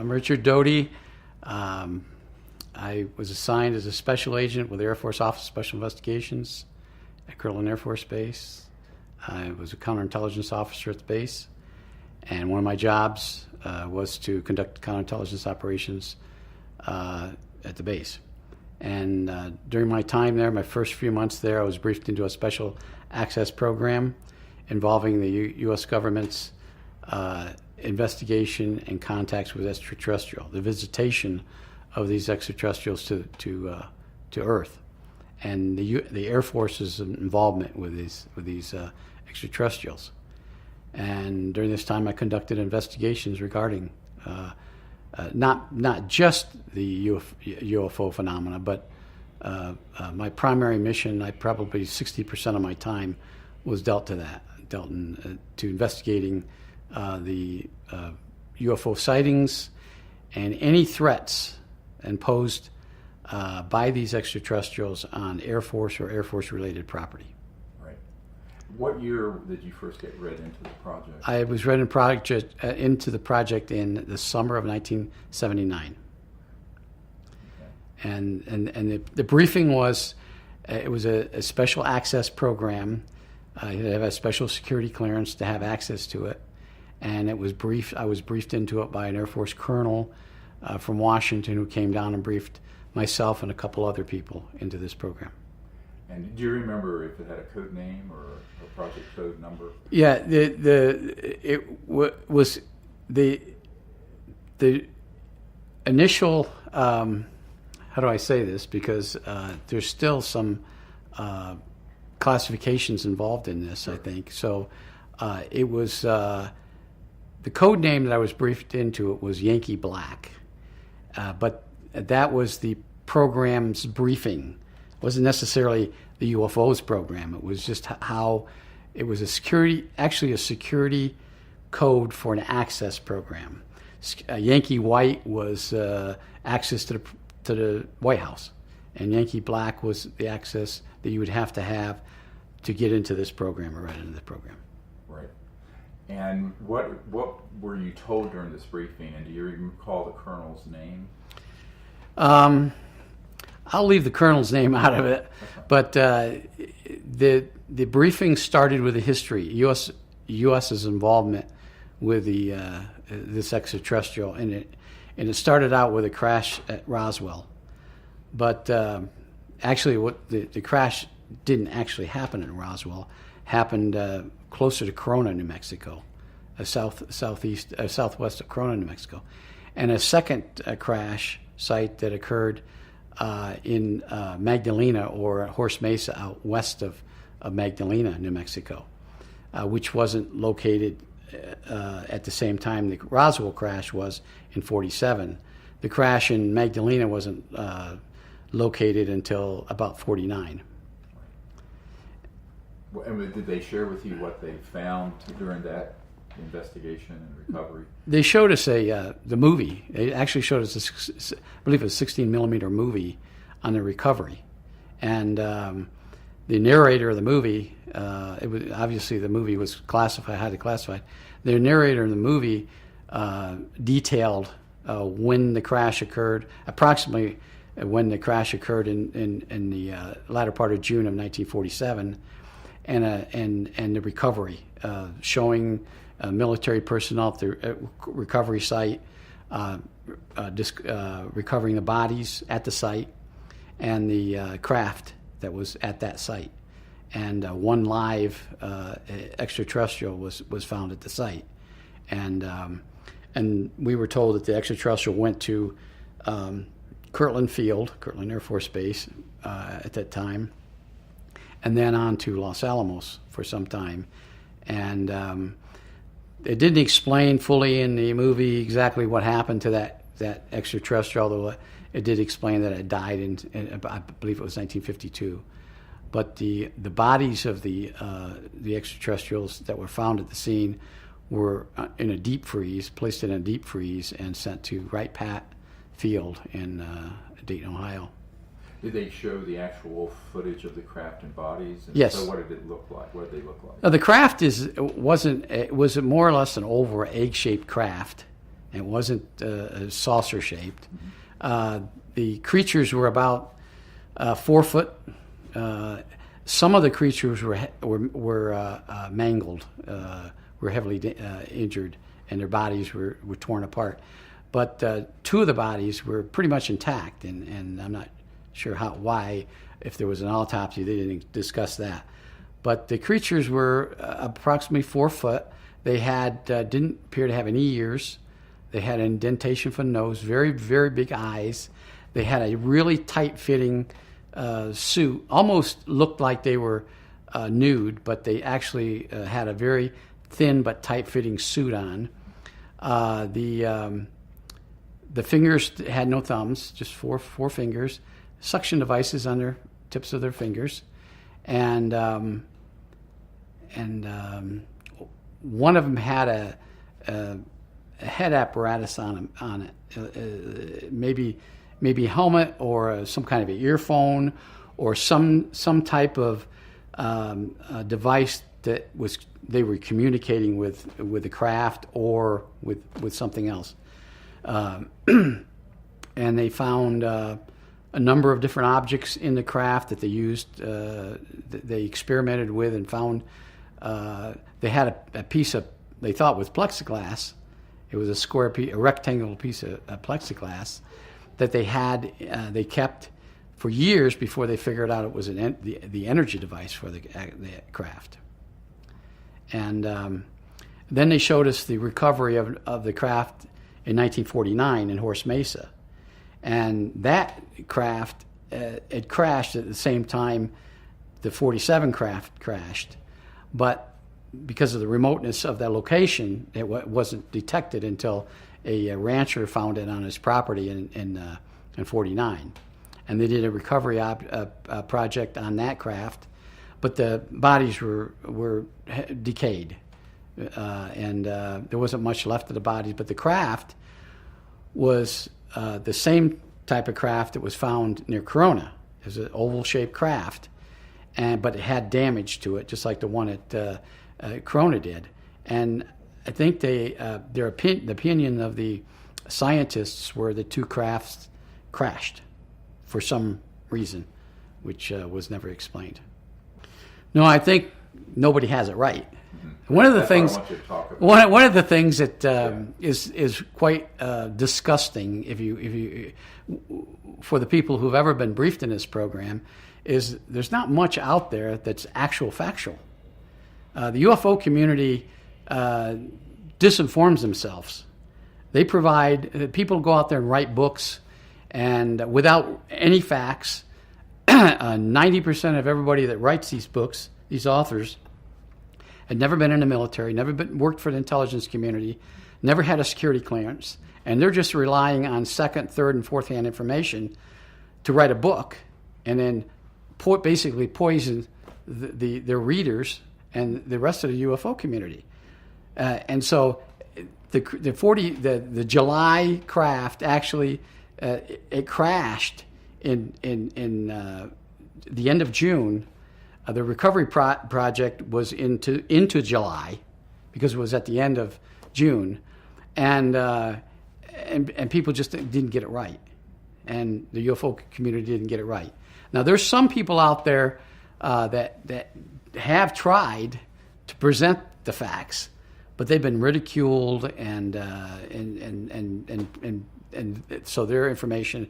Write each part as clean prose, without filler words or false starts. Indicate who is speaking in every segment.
Speaker 1: I'm Richard Doty. I was assigned as a special agent with the Air Force Office of Special Investigations at Kirkland Air Force Base. I was a counterintelligence officer at the base, and one of my jobs was to conduct counterintelligence operations at the base. And during my time there, my first few months there, I was briefed into a special access program involving the U.S. government's investigation and contacts with extraterrestrial, the visitation of these extraterrestrials to Earth, and the Air Force's involvement with these extraterrestrials. And during this time, I conducted investigations regarding not just the UFO phenomena, but my primary mission, probably 60% of my time was dealt to investigating the UFO sightings and any threats imposed by these extraterrestrials on Air Force or Air Force-related property.
Speaker 2: Right. What year did you first get read into the project?
Speaker 1: I was read into the project in the summer of 1979. Okay. And the briefing was, it was a special access program. You have a special security clearance to have access to it. And I was briefed into it by an Air Force colonel from Washington who came down and briefed myself and a couple other people into this program.
Speaker 2: And do you remember if it had a code name or a project code number?
Speaker 1: Yeah, was the initial. How do I say this? Because there's still some classifications involved in this. Sure. I think so. It was the code name that I was briefed into. It was Yankee Black, but that was the program's briefing. It wasn't necessarily the UFOs program. It was just how it was a security code for an access program. Yankee White was access to the White House, and Yankee Black was the access that you would have to get into this program or right into the program.
Speaker 2: Right. And what were you told during this briefing, and do you recall the colonel's name?
Speaker 1: I'll leave the colonel's name out of it, but the briefing started with the history, U.S.'s involvement with this extraterrestrial, and it started out with a crash at Roswell, but actually, what the crash didn't actually happen in Roswell. Happened closer to Corona, New Mexico, southwest of Corona, New Mexico, and a second crash site that occurred in Magdalena or Horse Mesa out west of Magdalena, New Mexico, which wasn't located at the same time the Roswell crash was in '47. The crash in Magdalena wasn't located until about '49.
Speaker 2: And did they share with you what they found during that investigation and recovery?
Speaker 1: They showed us the movie. They actually showed us, I believe it was a 16-millimeter movie on the recovery. And the narrator of the movie, it was obviously the movie was classified, highly classified. The narrator in the movie detailed when the crash occurred, approximately when the crash occurred in the latter part of June of 1947. And the recovery, showing military personnel at the recovery site, recovering the bodies at the site, and the craft that was at that site. And one live extraterrestrial was found at the site. And we were told that the extraterrestrial went to Kirkland Air Force Base at that time, and then on to Los Alamos for some time. And it didn't explain fully in the movie exactly what happened to that extraterrestrial, although it did explain that it died in I believe it was 1952. But the bodies of the extraterrestrials that were found at the scene were in a deep freeze, placed in a deep freeze, and sent to Wright Pat Field in Dayton, Ohio.
Speaker 2: Did they show the actual footage of the craft and bodies? And
Speaker 1: yes.
Speaker 2: So what did it look like? What did they look like?
Speaker 1: The craft was more or less an oval egg-shaped craft. and it wasn't saucer shaped. The creatures were about 4 foot. Some of the creatures were mangled, were heavily injured, and their bodies were torn apart. But 2 of the bodies were pretty much intact, and I'm not sure why. If there was an autopsy, they didn't discuss that. But the creatures were approximately 4 foot. They had didn't appear to have any ears. They had an indentation for the nose, very, very big eyes. They had a really tight-fitting suit. Almost looked like they were nude, but they actually had a very thin but tight-fitting suit on. The fingers had no thumbs, just four fingers. Suction devices on their tips of their fingers, and one of them had a head apparatus on it, maybe a helmet or some kind of an earphone or some type of device that they were communicating with the craft or with something else. And they found a number of different objects in the craft that they used, that they experimented with, and found they had a piece of, they thought was plexiglass. It was a rectangular piece of plexiglass that they kept for years before they figured out it was the energy device for the craft. And then they showed us the recovery of the craft in 1949 in Horse Mesa. And that craft, it crashed at the same time the 47 craft crashed. But because of the remoteness of that location, it wasn't detected until a rancher found it on his property in 49. And they did a recovery project on that craft, but the bodies were decayed. And there wasn't much left of the bodies, but the craft was the same type of craft that was found near Corona. It was an oval-shaped craft, but it had damage to it, just like the one at Corona did. And I think the opinion of the scientists were the 2 crafts crashed for some reason, which was never explained. No, I think nobody has it right. One of the things that is quite disgusting, if you for the people who've ever been briefed in this program, is there's not much out there that's factual. The UFO community disinforms themselves. They provide, people go out there and write books, and without any facts, 90% of everybody that writes these books, these authors, had never been in the military, worked for the intelligence community, never had a security clearance, and they're just relying on second, third, and fourth-hand information to write a book, and then basically poison their readers and the rest of the UFO community. And so the July craft actually it crashed in the end of June. The recovery project was into July because it was at the end of June, and people just didn't get it right, and the UFO community didn't get it right. Now there's some people out there that have tried to present the facts, but they've been ridiculed, and so their information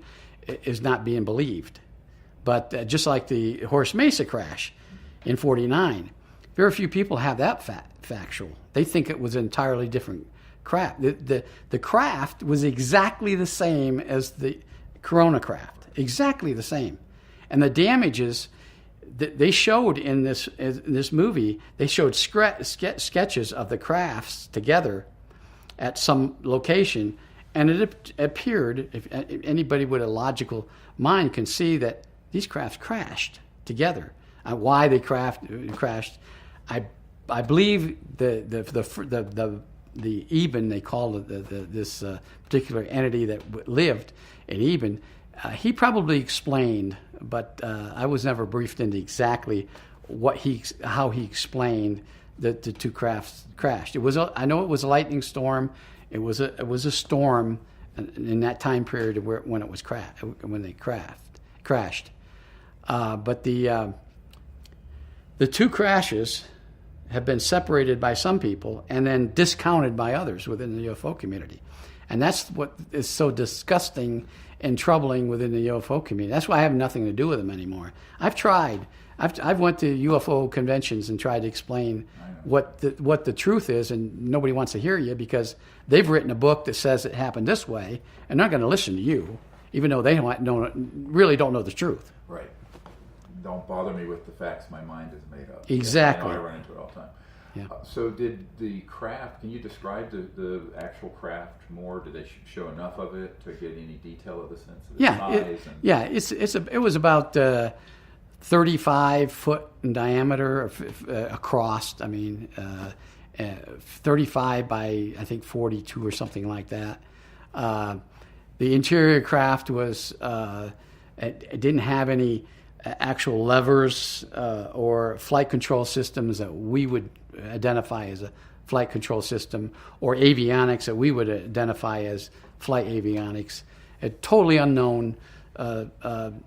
Speaker 1: is not being believed. But just like the Horse Mesa crash in 49, very few people have that factual. They think it was entirely different craft. The craft was exactly the same as the Corona craft, exactly the same. And the damages that they showed in this movie, they showed sketches of the crafts together at some location, and it appeared, if anybody with a logical mind can see, that these crafts crashed together. Why they crashed, I believe the Eben, they called this particular entity that lived in Eben. He probably explained, but I was never briefed into exactly how he explained that the 2 crafts crashed. I know it was a lightning storm It was a storm in that time period when it was when they crashed. But the two crashes have been separated by some people and then discounted by others within the UFO community. And that's what is so disgusting and troubling within the UFO community. That's why I have nothing to do with them anymore. I've tried. I've went to UFO conventions and tried to explain what the truth is, and nobody wants to hear you because they've written a book that says it happened this way, and they're not going to listen to you, even though they really don't know the truth.
Speaker 2: Right. Don't bother me with the facts my mind has made up.
Speaker 1: Exactly.
Speaker 2: I run into it all the time.
Speaker 1: Yeah.
Speaker 2: So did the craft, can you describe the actual craft more? Did they show enough of it to get any detail of the sense of its size?
Speaker 1: It was about 35 foot in diameter across. 35 by, I think, 42 or something like that. The interior craft was, it didn't have any actual levers or flight control systems that we would identify as a flight control system, or avionics that we would identify as flight avionics. Totally unknown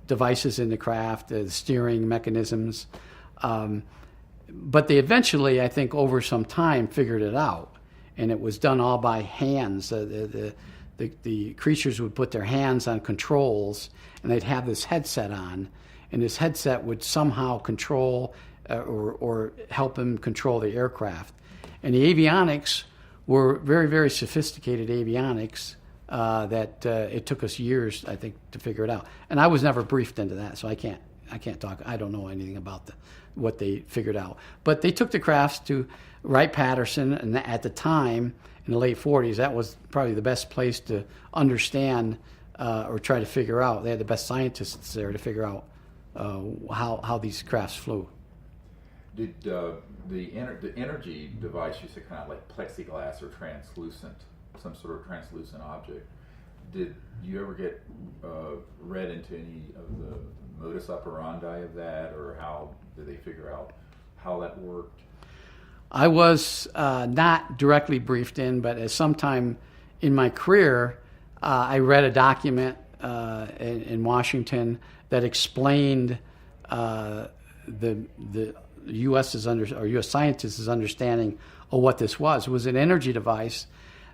Speaker 1: devices in the craft, steering mechanisms. But they eventually, I think, over some time, figured it out, and it was done all by hands. The creatures would put their hands on controls, and they'd have this headset on, and this headset would somehow control or help them control the aircraft. And the avionics were very, very sophisticated avionics that it took us years, I think, to figure it out. And I was never briefed into that, so I can't talk. I don't know anything about what they figured out. But they took the crafts to Wright-Patterson, and at the time, in the late 40s, that was probably the best place to understand or try to figure out. They had the best scientists there to figure out how these crafts flew.
Speaker 2: Did the energy device used to kind of like plexiglass or translucent, some sort of translucent object? Did you ever get read into any of the modus operandi of that, or how did they figure out how that worked?
Speaker 3: I was not directly briefed in, but at some time in my career, I read a document in Washington that explained the U.S.'s U.S. scientists' understanding of what this was. It was an energy device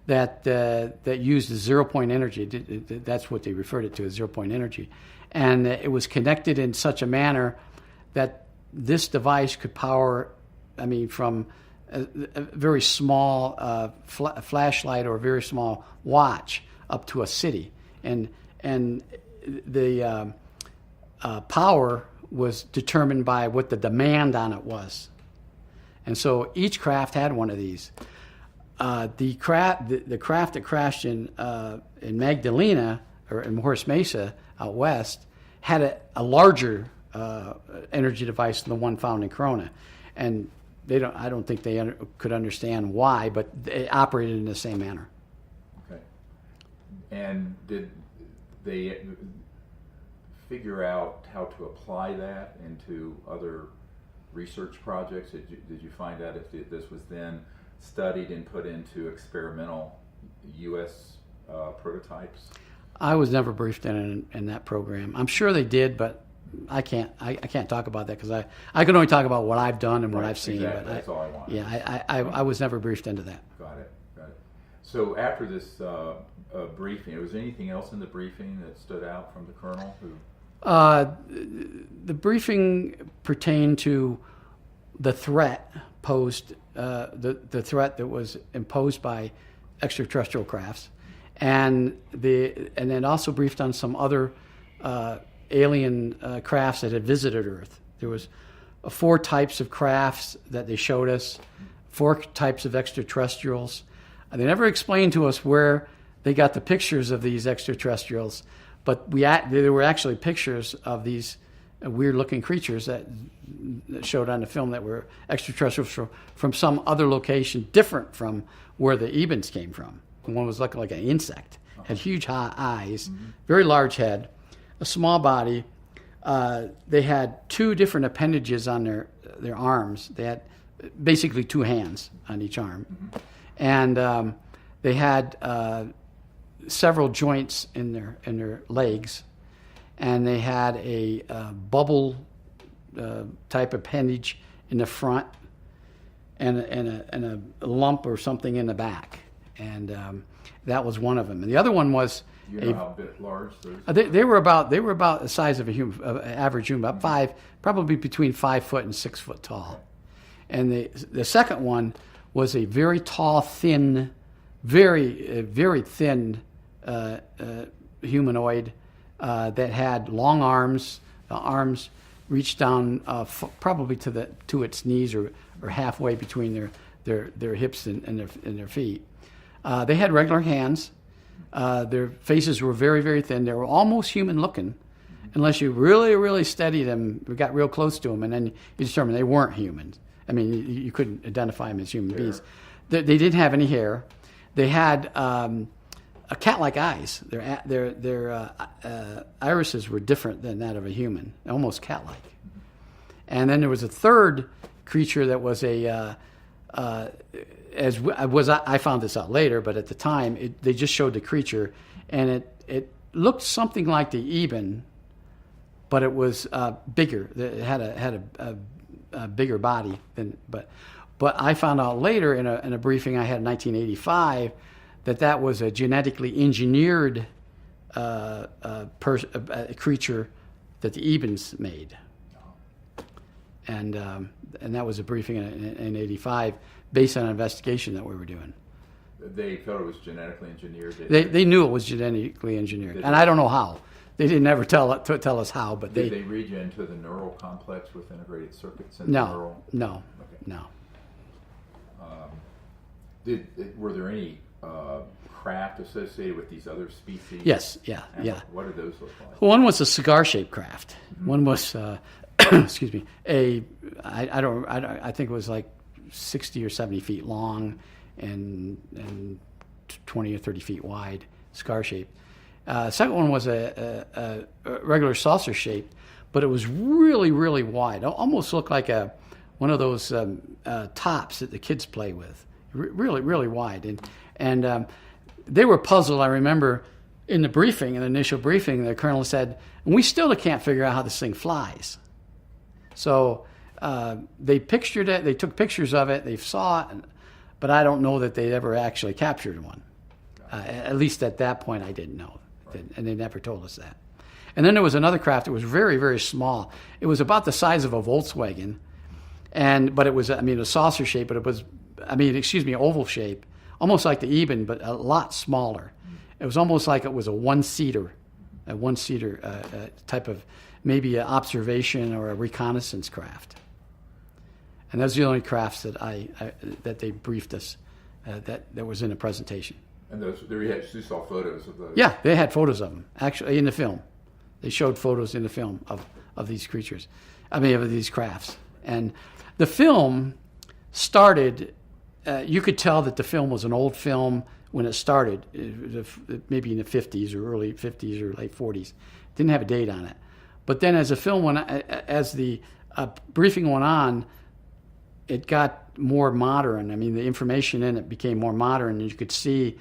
Speaker 3: that used zero-point energy. That's what they referred it to, as zero-point energy. And it was connected in such a manner that this device could power, from a very small flashlight or a very small watch up to a city. And the power was determined by what the demand on it was. And so each craft had one of these. The craft that crashed in Magdalena or in Horace Mesa out west had a larger energy device than the one found in Corona, and I don't think they could understand why, but it operated in the same manner.
Speaker 2: Okay. And did they figure out how to apply that into other research projects? Did you find out if this was then studied and put into experimental U.S. prototypes?
Speaker 3: I was never briefed in that program. I'm sure they did, but I can't talk about that because I can only talk about what I've done and what I've seen.
Speaker 2: Exactly.
Speaker 3: But
Speaker 2: that's all I want.
Speaker 3: Yeah, I was never briefed into that.
Speaker 2: Got it. So after this briefing, was there anything else in the briefing that stood out from the colonel?
Speaker 3: The briefing pertained to the threat posed, the threat that was imposed by extraterrestrial crafts, and then also briefed on some other alien crafts that had visited Earth. There was 4 types of crafts that they showed us, 4 types of extraterrestrials. And they never explained to us where they got the pictures of these extraterrestrials, but there were actually pictures of these weird-looking creatures that showed on the film that were extraterrestrials from some other location different from where the Ebens came from. One was looking like an insect, had huge eyes, very large head, a small body. They had 2 different appendages on their arms. They had basically 2 hands on each arm. And They had several joints in their legs, and they had a bubble type appendage in the front, and a lump or something in the back, and that was one of them. And the other one was
Speaker 2: You know how large those?
Speaker 3: they were about the size of a human, average human, about probably between 5 foot and 6 foot tall. And the second one was a very tall, thin, very thin humanoid that had long arms. The arms reached down probably to its knees or halfway between their hips and their feet. They had regular hands. Their faces were very, very thin. They were almost human looking, unless you really, really studied them, got real close to them, and then you determined they weren't humans. I mean, you couldn't identify them as human beings. They didn't have any hair. They had a cat-like eyes. Their irises were different than that of a human, almost cat-like. And then there was a third creature that was I found this out later, but at the time they just showed the creature, and it looked something like the Eben, but it was bigger. It had a bigger body than. But I found out later in a briefing I had in 1985 that was a genetically engineered creature that the Ebens made, and that was a briefing in '85 based on an investigation that we were doing.
Speaker 2: They felt it was genetically engineered.
Speaker 3: They knew it was genetically engineered, and I don't know how. They didn't ever tell us how, but
Speaker 2: did they read you into the neural complex with integrated circuits? And
Speaker 3: no.
Speaker 2: Were there any craft associated with these other species?
Speaker 3: Yes, yeah.
Speaker 2: What did those look like?
Speaker 3: One was a cigar-shaped craft. Mm-hmm. One was, excuse me, I think it was like 60 or 70 feet long and 20 or 30 feet wide, cigar-shaped. Second one was a regular saucer shaped, but it was really, really wide. It almost looked like one of those tops that the kids play with. Really, really wide. And they were puzzled. I remember in the briefing, in the initial briefing, the colonel said, we still can't figure out how this thing flies. So they pictured it. They took pictures of it. They saw it, but I don't know that they ever actually captured one. At least at that point, I didn't know. And they never told us that. And then there was another craft that was very, very small. It was about the size of a Volkswagen, but it was, a saucer shape, but it was, oval shape, almost like the Eben, but a lot smaller. It was almost like it was a one-seater type of maybe an observation or a reconnaissance craft. And those are the only crafts that they briefed us that was in the presentation.
Speaker 2: And you saw photos of those?
Speaker 3: Yeah, they had photos of them, actually, in the film. They showed photos in the film of these creatures, of these crafts. And the film started, you could tell that the film was an old film when it started, maybe in the 50s or early 50s or late 40s. Didn't have a date on it. But then as the briefing went on, it got more modern. The information in it became more modern, and you could see,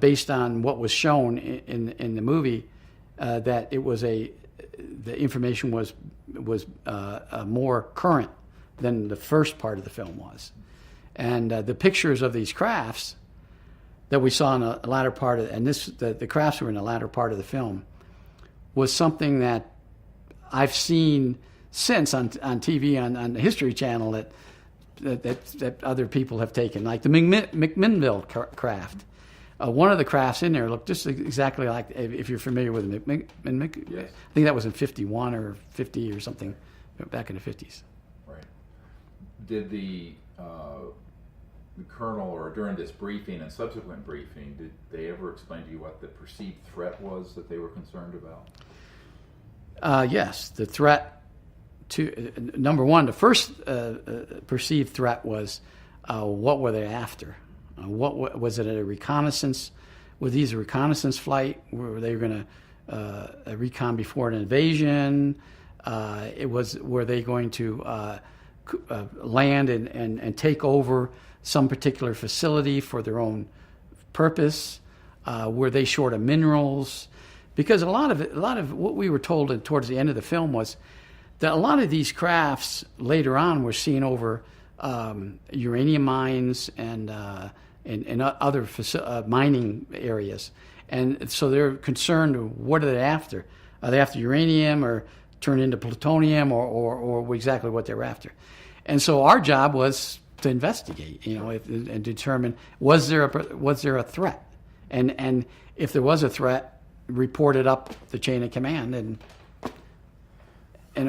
Speaker 3: based on what was shown in the movie, that it was the information was more current than the first part of the film was, and the pictures of these crafts that we saw in the latter part of, and the crafts were in the latter part of the film, was something that I've seen since on TV on the History Channel that other people have taken, like the McMinnville craft. One of the crafts in there looked just exactly like, if you're familiar with the
Speaker 2: yes.
Speaker 3: I think that was in 51 or 50 or something, back in the 50s.
Speaker 2: Right. Did the colonel, or during this briefing and subsequent briefing, did they ever explain to you what the perceived threat was that they were concerned about?
Speaker 3: Yes, the threat to number one, the first perceived threat was what were they after? What was it? A reconnaissance? Were these a reconnaissance flight? Were they going to recon before an invasion? Were they going to land and take over some particular facility for their own purpose? Were they short of minerals? Because a lot of what we were told towards the end of the film was that a lot of these crafts later on were seen over uranium mines and other mining areas. And so they're concerned, what are they after? Are they after uranium or turn into plutonium or exactly what they're after? And so our job was to investigate, and determine, was there a threat? And if there was a threat, report it up the chain of command and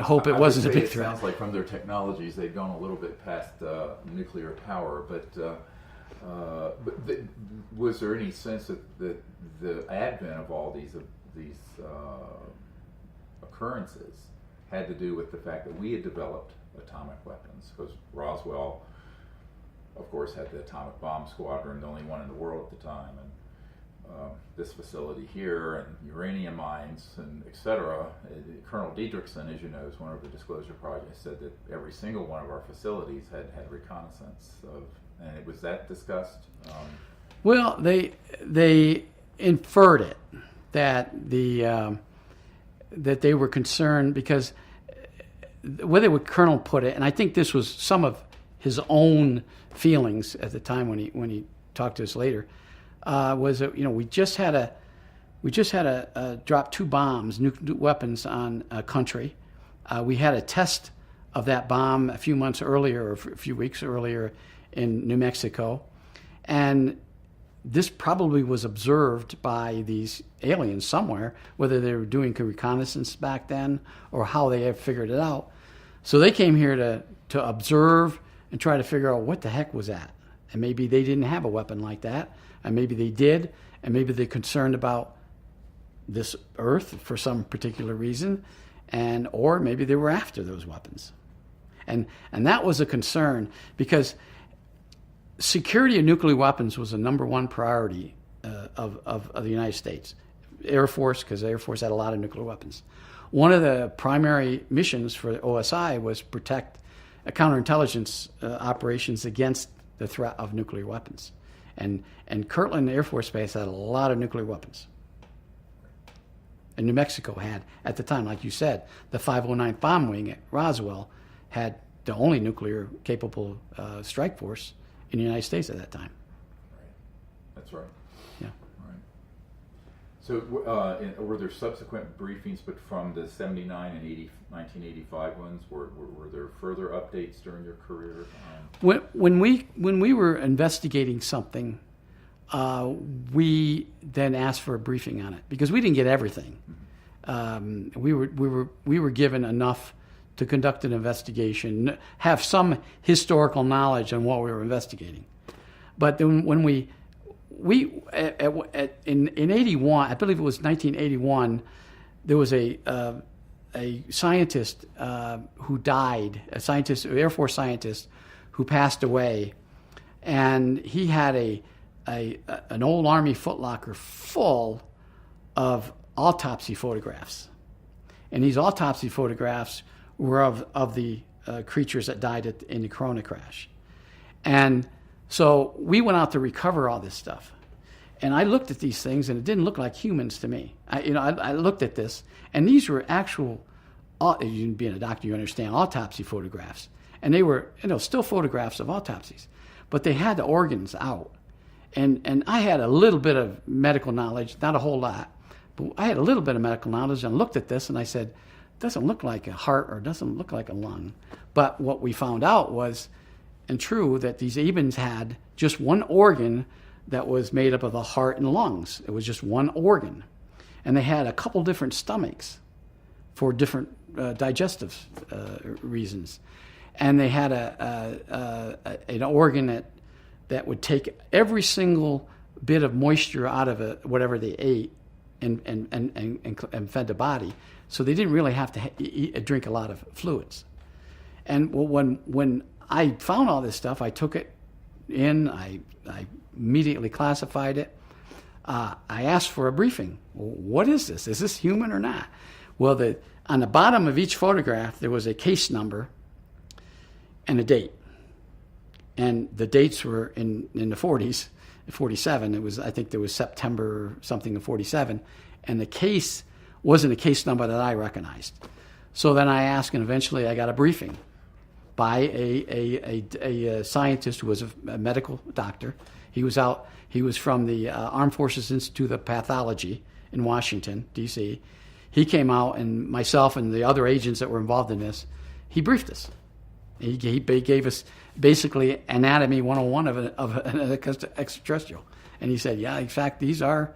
Speaker 3: hope it wasn't a big threat.
Speaker 2: It sounds like from their technologies they've gone a little bit past nuclear power, but was there any sense that the advent of all these occurrences had to do with the fact that we had developed atomic weapons? Because Roswell, of course, had the atomic bomb squadron, the only one in the world at the time, and this facility here, and uranium mines, and etc. Colonel Diedrichson, as you know, is one of the disclosure projects, said that every single one of our facilities had reconnaissance of, and was that discussed?
Speaker 3: Well, they inferred it that that they were concerned because the way the Colonel put it, and I think this was some of his own feelings at the time when he talked to us later, was that we just had a drop 2 bombs, nuclear weapons on a country. We had a test of that bomb a few months earlier, or a few weeks earlier, in New Mexico, and this probably was observed by these aliens somewhere, whether they were doing reconnaissance back then or how they had figured it out. So they came here to observe and try to figure out what the heck was that. And maybe they didn't have a weapon like that, and maybe they did, and maybe they're concerned about this Earth for some particular reason, or maybe they were after those weapons. And that was a concern because security of nuclear weapons was the number one priority of the United States. Air Force, because the Air Force had a lot of nuclear weapons. One of the primary missions for OSI was protect counterintelligence operations against the threat of nuclear weapons. And Kirkland Air Force Base had a lot of nuclear weapons. And New Mexico had, at the time, like you said, the 509th Bomb Wing at Roswell had the only nuclear-capable strike force in the United States at that time.
Speaker 2: Right. That's right.
Speaker 3: Yeah.
Speaker 2: Right. So were there subsequent briefings, but from the 79 and 1985 ones, were there further updates during your career?
Speaker 3: When we were investigating something, we then asked for a briefing on it because we didn't get everything. Mm-hmm. We were given enough to conduct an investigation, have some historical knowledge on what we were investigating. But then when we in 81, I believe it was 1981, there was a scientist who died, an Air Force scientist who passed away, and he had an old Army footlocker full of autopsy photographs, and these autopsy photographs were of the creatures that died in the Corona crash. And so we went out to recover all this stuff. And I looked at these things, and it didn't look like humans to me. I looked at this, and these were actual, you being a doctor, you understand, autopsy photographs. And they were still photographs of autopsies. But they had the organs out. And I had a little bit of medical knowledge, not a whole lot, but I had a little bit of medical knowledge and looked at this, and I said, doesn't look like a heart or doesn't look like a lung. But what we found out was, and true, that these Ebens had just one organ that was made up of the heart and lungs. It was just one organ. And they had a couple different stomachs for different digestive reasons. And they had an organ that would take every single bit of moisture out of whatever they ate and fed the body. So they didn't really have to drink a lot of fluids. And when I found all this stuff, I took it in, I immediately classified it. I asked for a briefing. What is this? Is this human or not? Well, on the bottom of each photograph, there was a case number and a date. And the dates were in the 40s, 47. I think there was September something of 47, and the case wasn't a case number that I recognized. So then I asked, and eventually I got a briefing by a scientist who was a medical doctor. He was from the Armed Forces Institute of Pathology in Washington, D.C. He came out, and myself and the other agents that were involved in this, he briefed us. He gave us basically anatomy 101 of an extraterrestrial. And he said, yeah, in fact, these are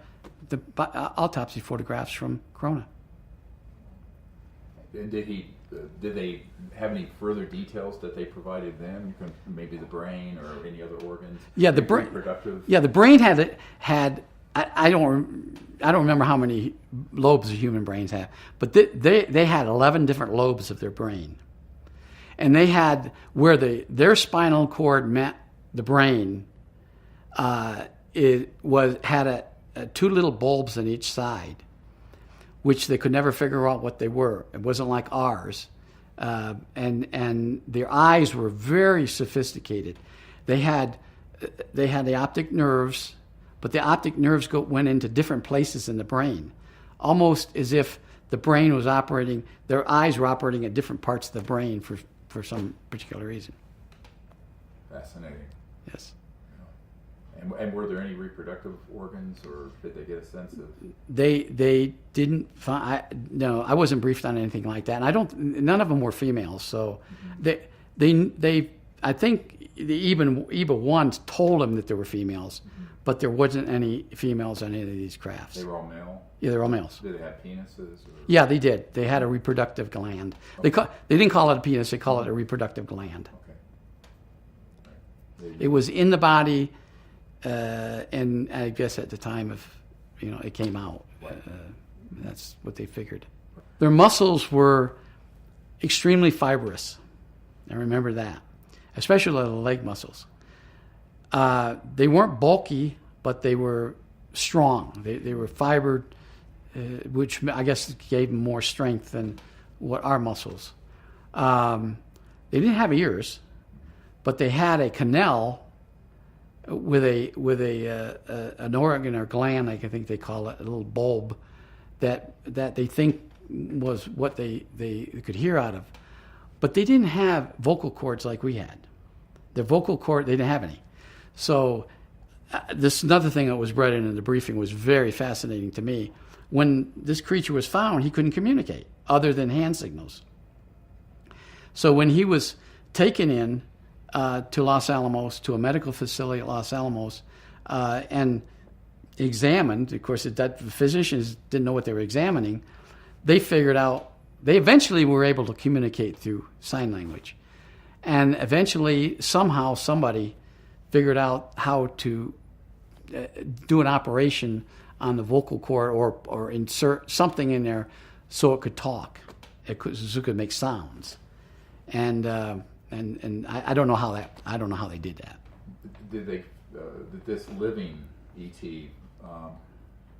Speaker 3: the autopsy photographs from Corona.
Speaker 2: And did they have any further details that they provided them? Maybe the brain or any other organs?
Speaker 3: Yeah, the brain.
Speaker 2: Reproductive?
Speaker 3: Yeah, the brain had I don't remember how many lobes the human brains have, but they had 11 different lobes of their brain. And they had where their spinal cord met the brain. It had two little bulbs on each side, which they could never figure out what they were. It wasn't like ours, and their eyes were very sophisticated. They had the optic nerves, but the optic nerves went into different places in the brain, almost as if the brain was operating. Their eyes were operating at different parts of the brain for some particular reason.
Speaker 2: Fascinating.
Speaker 3: Yes.
Speaker 2: And were there any reproductive organs, or did they get a sense of?
Speaker 3: They didn't find. No, I wasn't briefed on anything like that. And none of them were females. So they I think the EBA ones told them that there were females, but there wasn't any females on any of these crafts.
Speaker 2: They were all male?
Speaker 3: Yeah, they were all males.
Speaker 2: Did they have penises? Or?
Speaker 3: Yeah, they did. They had a reproductive gland. Okay. They didn't call it a penis. They called it a reproductive gland.
Speaker 2: Okay.
Speaker 3: It was in the body, and I guess at the time of, it came out. That's what they figured. Their muscles were extremely fibrous. I remember that, especially the leg muscles. They weren't bulky, but they were strong. They were fibered, which I guess gave them more strength than what our muscles. They didn't have ears, but they had a canal with an organ or gland, I think they call it, a little bulb that they think was what they could hear out of. But they didn't have vocal cords like we had. Their vocal cord, they didn't have any. So this another thing that was brought in the briefing was very fascinating to me. When this creature was found, he couldn't communicate other than hand signals. So when he was taken in to Los Alamos, to a medical facility at Los Alamos, and examined, of course, the physicians didn't know what they were examining, they eventually were able to communicate through sign language. And eventually, somehow, somebody figured out how to do an operation on the vocal cord or insert something in there so it could talk, so it could make sounds. And I don't know how they did that.
Speaker 2: Did this living ET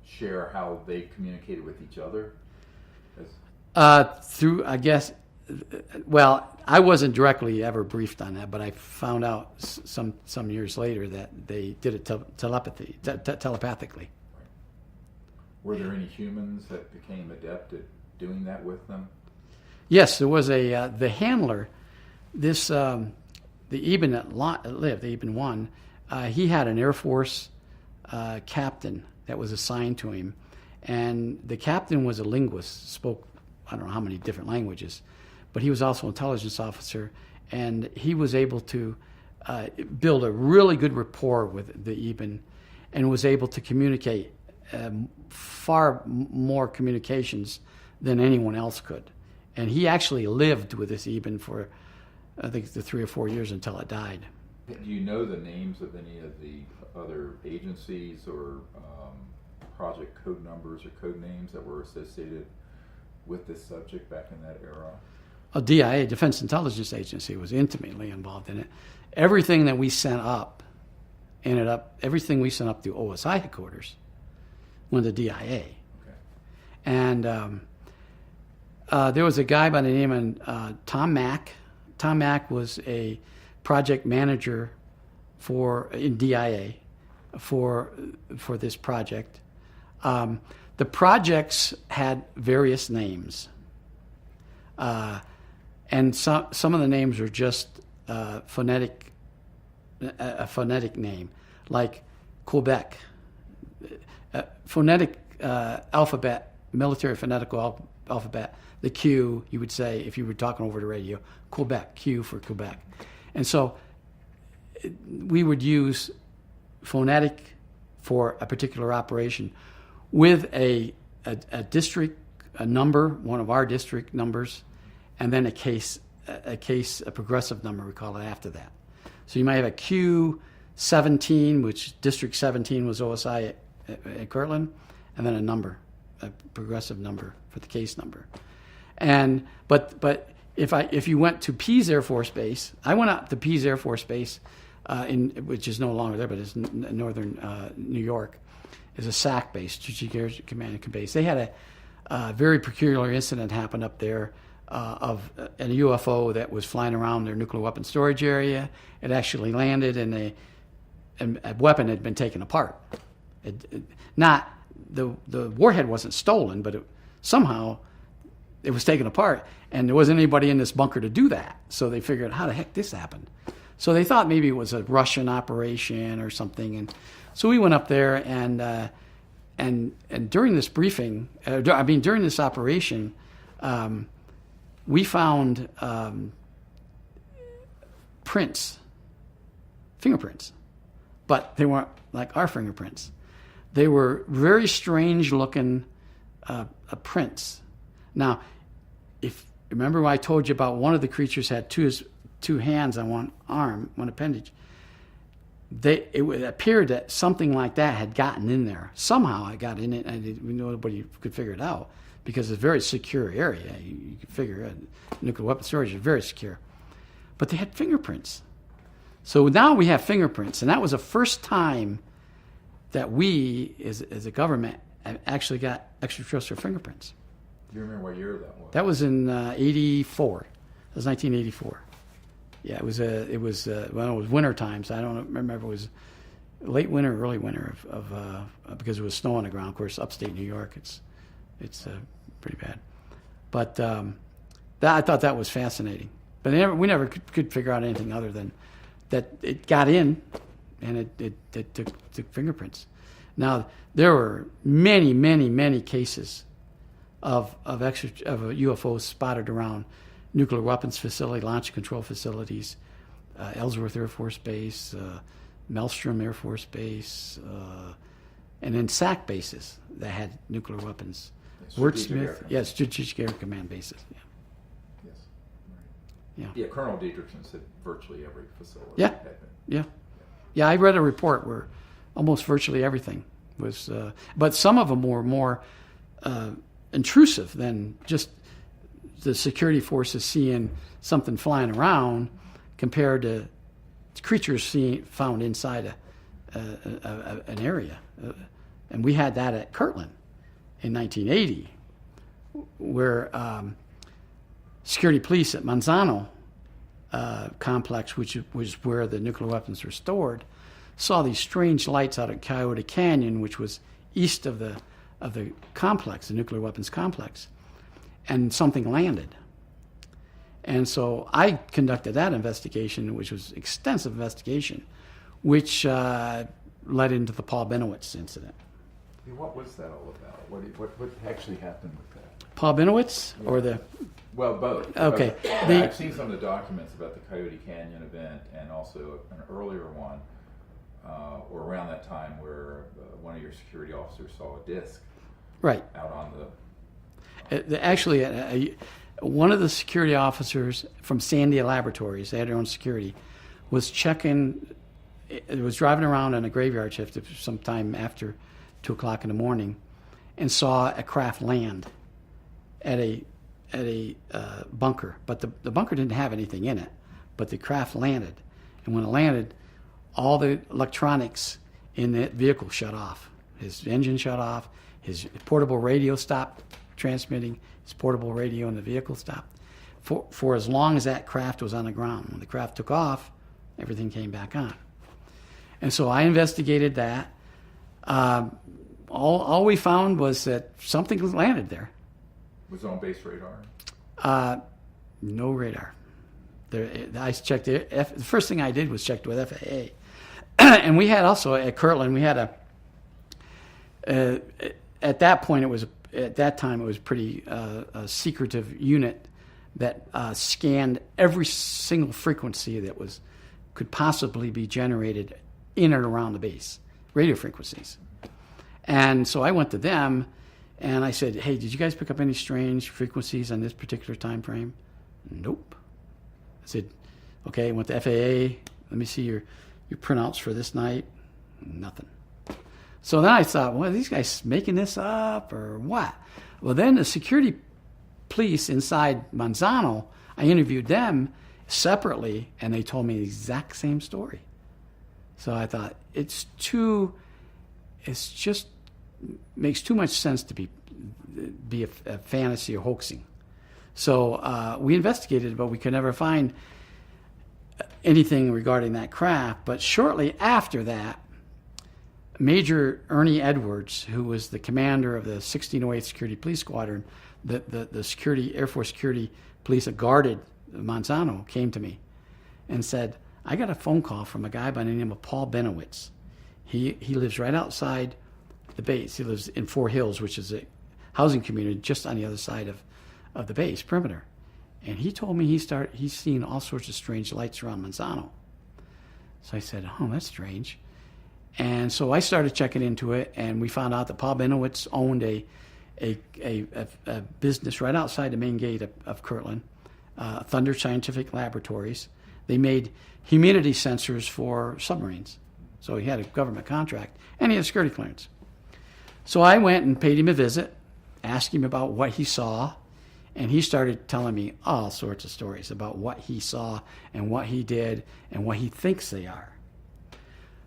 Speaker 2: share how they communicated with each other?
Speaker 3: Through, I guess, well, I wasn't directly ever briefed on that, but I found out some years later that they did it telepathically.
Speaker 2: Right. Were there any humans that became adept at doing that with them?
Speaker 3: Yes, there was the handler. This the Eben that lived, the Eben one. He had an Air Force captain that was assigned to him, and the captain was a linguist, spoke I don't know how many different languages, but he was also an intelligence officer, and he was able to build a really good rapport with the Eben, and was able to communicate far more communications than anyone else could. And he actually lived with this Eben for, I think, the 3 or 4 years until it died.
Speaker 2: Do you know the names of any of the other agencies or project code numbers or code names that were associated with this subject back in that era?
Speaker 3: DIA, Defense Intelligence Agency, was intimately involved in it. Everything we sent up through OSI headquarters went to DIA.
Speaker 2: Okay.
Speaker 3: And there was a guy by the name of Tom Mack. Tom Mack was a project manager in DIA, for this project. The projects had various names, and some of the names were just a phonetic name, like Quebec, phonetic alphabet, military phonetical alphabet. The Q, you would say, if you were talking over the radio, Quebec, Q for Quebec. And so we would use phonetic for a particular operation with a district, a number, one of our district numbers, and then a progressive number, we call it, after that. So you might have a Q17, which District 17 was OSI at Kirkland, and then a number, a progressive number for the case number. And but if you went to Pease Air Force Base, I went out to Pease Air Force Base, which is no longer there, but it's in northern New York, is a SAC base, Strategic Air Command Base. They had a very peculiar incident happen up there of a UFO that was flying around their nuclear weapon storage area. It actually landed, and a weapon had been taken apart. Not the warhead wasn't stolen, but somehow it was taken apart, and there wasn't anybody in this bunker to do that. So they figured, how the heck this happened? So they thought maybe it was a Russian operation or something, and so we went up there, and during this briefing, during this operation, we found fingerprints, but they weren't like our fingerprints. They were very strange-looking prints. Now, if remember when I told you about one of the creatures had two hands on one arm, one appendage, it appeared that something like that had gotten in there. Somehow it got in it, and nobody could figure it out because it's a very secure area. You could figure it. Nuclear weapon storage is very secure. But they had fingerprints. So now we have fingerprints, and that was the first time that we, as a government, actually got extraterrestrial fingerprints.
Speaker 2: Do you remember what year that was?
Speaker 3: That was in 84. That was 1984. Yeah, it was winter time, so I don't remember if it was late winter or early winter because it was snow on the ground. Of course, upstate New York, it's pretty bad. But I thought that was fascinating. But we never could figure out anything other than that it got in, and it took fingerprints. Now there were many cases of UFOs spotted around nuclear weapons facility, launch control facilities, Ellsworth Air Force Base, Maelstrom Air Force Base, and then SAC bases that had nuclear weapons. Wordsmith, yes, Strategic Air Command bases. Yeah.
Speaker 2: Yes.
Speaker 3: Yeah.
Speaker 2: Yeah. Colonel Dietrichson said virtually every facility.
Speaker 3: Yeah.
Speaker 2: Had been.
Speaker 3: Yeah. I read a report where almost virtually everything was, but some of them were more intrusive than just the security forces seeing something flying around compared to creatures found inside an area. And we had that at Kirtland in 1980, where security police at Manzano complex, which was where the nuclear weapons were stored, saw these strange lights out of Coyote Canyon, which was east of the complex, the nuclear weapons complex, and something landed. And so I conducted that investigation, which was extensive investigation, which led into the Paul Benowitz incident.
Speaker 2: What was that all about? What actually happened with that?
Speaker 3: Paul Benowitz, or the...
Speaker 2: Well, both.
Speaker 3: Okay.
Speaker 2: I've seen some of the documents about the Coyote Canyon event, and also an earlier one, or around that time, where one of your security officers saw a disc
Speaker 3: Right.
Speaker 2: out on the...
Speaker 3: Actually, one of the security officers from Sandia Laboratories, they had their own security, was checking, it was driving around on a graveyard shift sometime after 2 o'clock in the morning, and saw a craft land at a bunker. But the bunker didn't have anything in it, but the craft landed. And when it landed, all the electronics in that vehicle shut off. His engine shut off, his portable radio stopped transmitting, his portable radio in the vehicle stopped for as long as that craft was on the ground. When the craft took off, everything came back on. And so I investigated that. All we found was that something landed there.
Speaker 2: Was it on base radar?
Speaker 3: No radar. I checked it. The first thing I did was checked with FAA. And we had also at Kirkland, we had at that time it was pretty a secretive unit that scanned every single frequency that could possibly be generated in and around the base, radio frequencies. And so I went to them and I said, hey, did you guys pick up any strange frequencies on this particular time frame? Nope. I said, okay, I went to FAA, let me see your printouts for this night. Nothing. So then I thought, well, are these guys making this up or what? Well, then the security police inside Manzano, I interviewed them separately, and they told me the exact same story. So I thought, it just makes too much sense to be a fantasy or hoaxing. So we investigated, but we could never find anything regarding that craft. But shortly after that, Major Ernie Edwards, who was the commander of the 1608 Security Police Squadron, the security Air Force security police that guarded Manzano, came to me and said, I got a phone call from a guy by the name of Paul Benowitz. He lives right outside the base. He lives in Four Hills, which is a housing community just on the other side of the base perimeter. And he told me he's seen all sorts of strange lights around Manzano. So I said, oh, that's strange. And so I started checking into it, and we found out that Paul Benowitz owned a business right outside the main gate of Kirtland, Thunder Scientific Laboratories. They made humidity sensors for submarines. So he had a government contract, and he had security clearance. So I went and paid him a visit, asked him about what he saw, and he started telling me all sorts of stories about what he saw and what he did and what he thinks they are.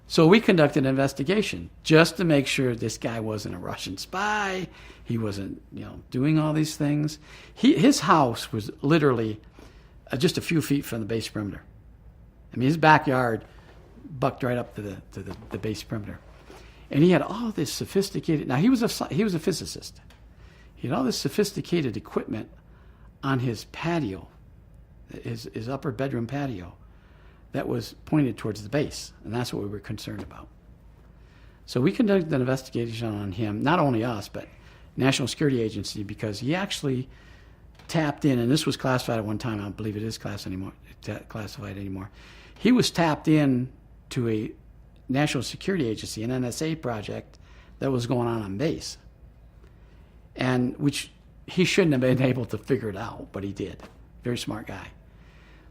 Speaker 3: So we conducted an investigation just to make sure this guy wasn't a Russian spy. He wasn't, doing all these things. His house was literally just a few feet from the base perimeter. I mean, his backyard bucked right up to the base perimeter, and he had all this sophisticated. Now he was a physicist. He had all this sophisticated equipment on his patio, his upper bedroom patio, that was pointed towards the base, and that's what we were concerned about. So we conducted an investigation on him, not only us, but National Security Agency, because he actually tapped in, and this was classified at one time, I don't believe it is classified anymore. He was tapped in to a National Security Agency, an NSA project that was going on base, and which he shouldn't have been able to figure it out, but he did. Very smart guy.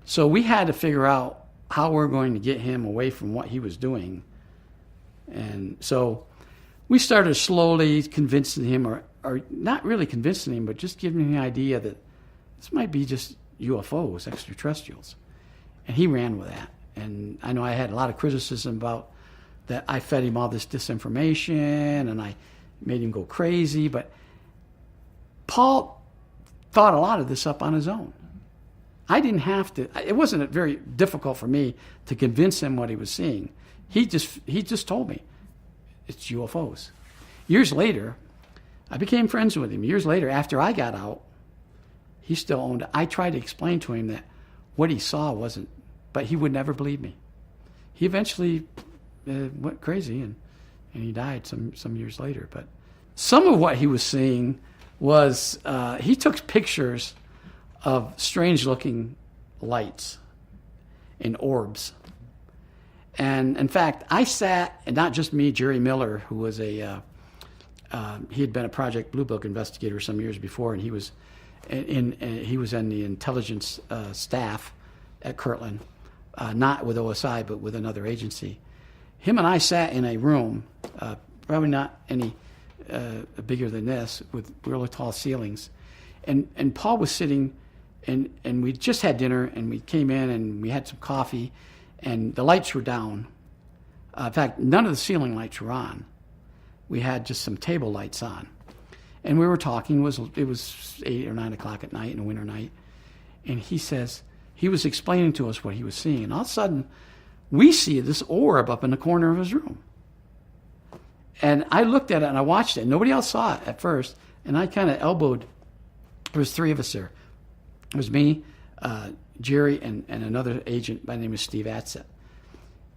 Speaker 3: So we had to figure out how we're going to get him away from what he was doing. And so we started slowly convincing him, or not really convincing him, but just giving him the idea that this might be just UFOs, extraterrestrials. And he ran with that. And I know I had a lot of criticism about that. I fed him all this disinformation, and I made him go crazy. But Paul thought a lot of this up on his own. I didn't have to. It wasn't very difficult for me to convince him what he was seeing. He just told me it's UFOs. Years later, I became friends with him. Years later, after I got out, he still owned it. I tried to explain to him that what he saw wasn't, but he would never believe me. He eventually went crazy and he died some years later. But some of what he was seeing was he took pictures of strange-looking lights in orbs. And, in fact, I sat, and not just me, Jerry Miller, who was he had been a Project Blue Book investigator some years before, and he was in the intelligence staff at Kirkland, not with OSI, but with another agency. Him and I sat in a room, probably not any bigger than this, with really tall ceilings. And Paul was sitting, and we just had dinner, and we came in, and we had some coffee, and the lights were down. In fact, none of the ceiling lights were on. We had just some table lights on. And we were talking. It was 8 or 9 o'clock at night, in a winter night. And he says, he was explaining to us what he was seeing. And all of a sudden, we see this orb up in the corner of his room. And I looked at it and I watched it. Nobody else saw it at first. And I kind of elbowed. There was three of us there. It was me, Jerry, and another agent by the name of Steve Atzett.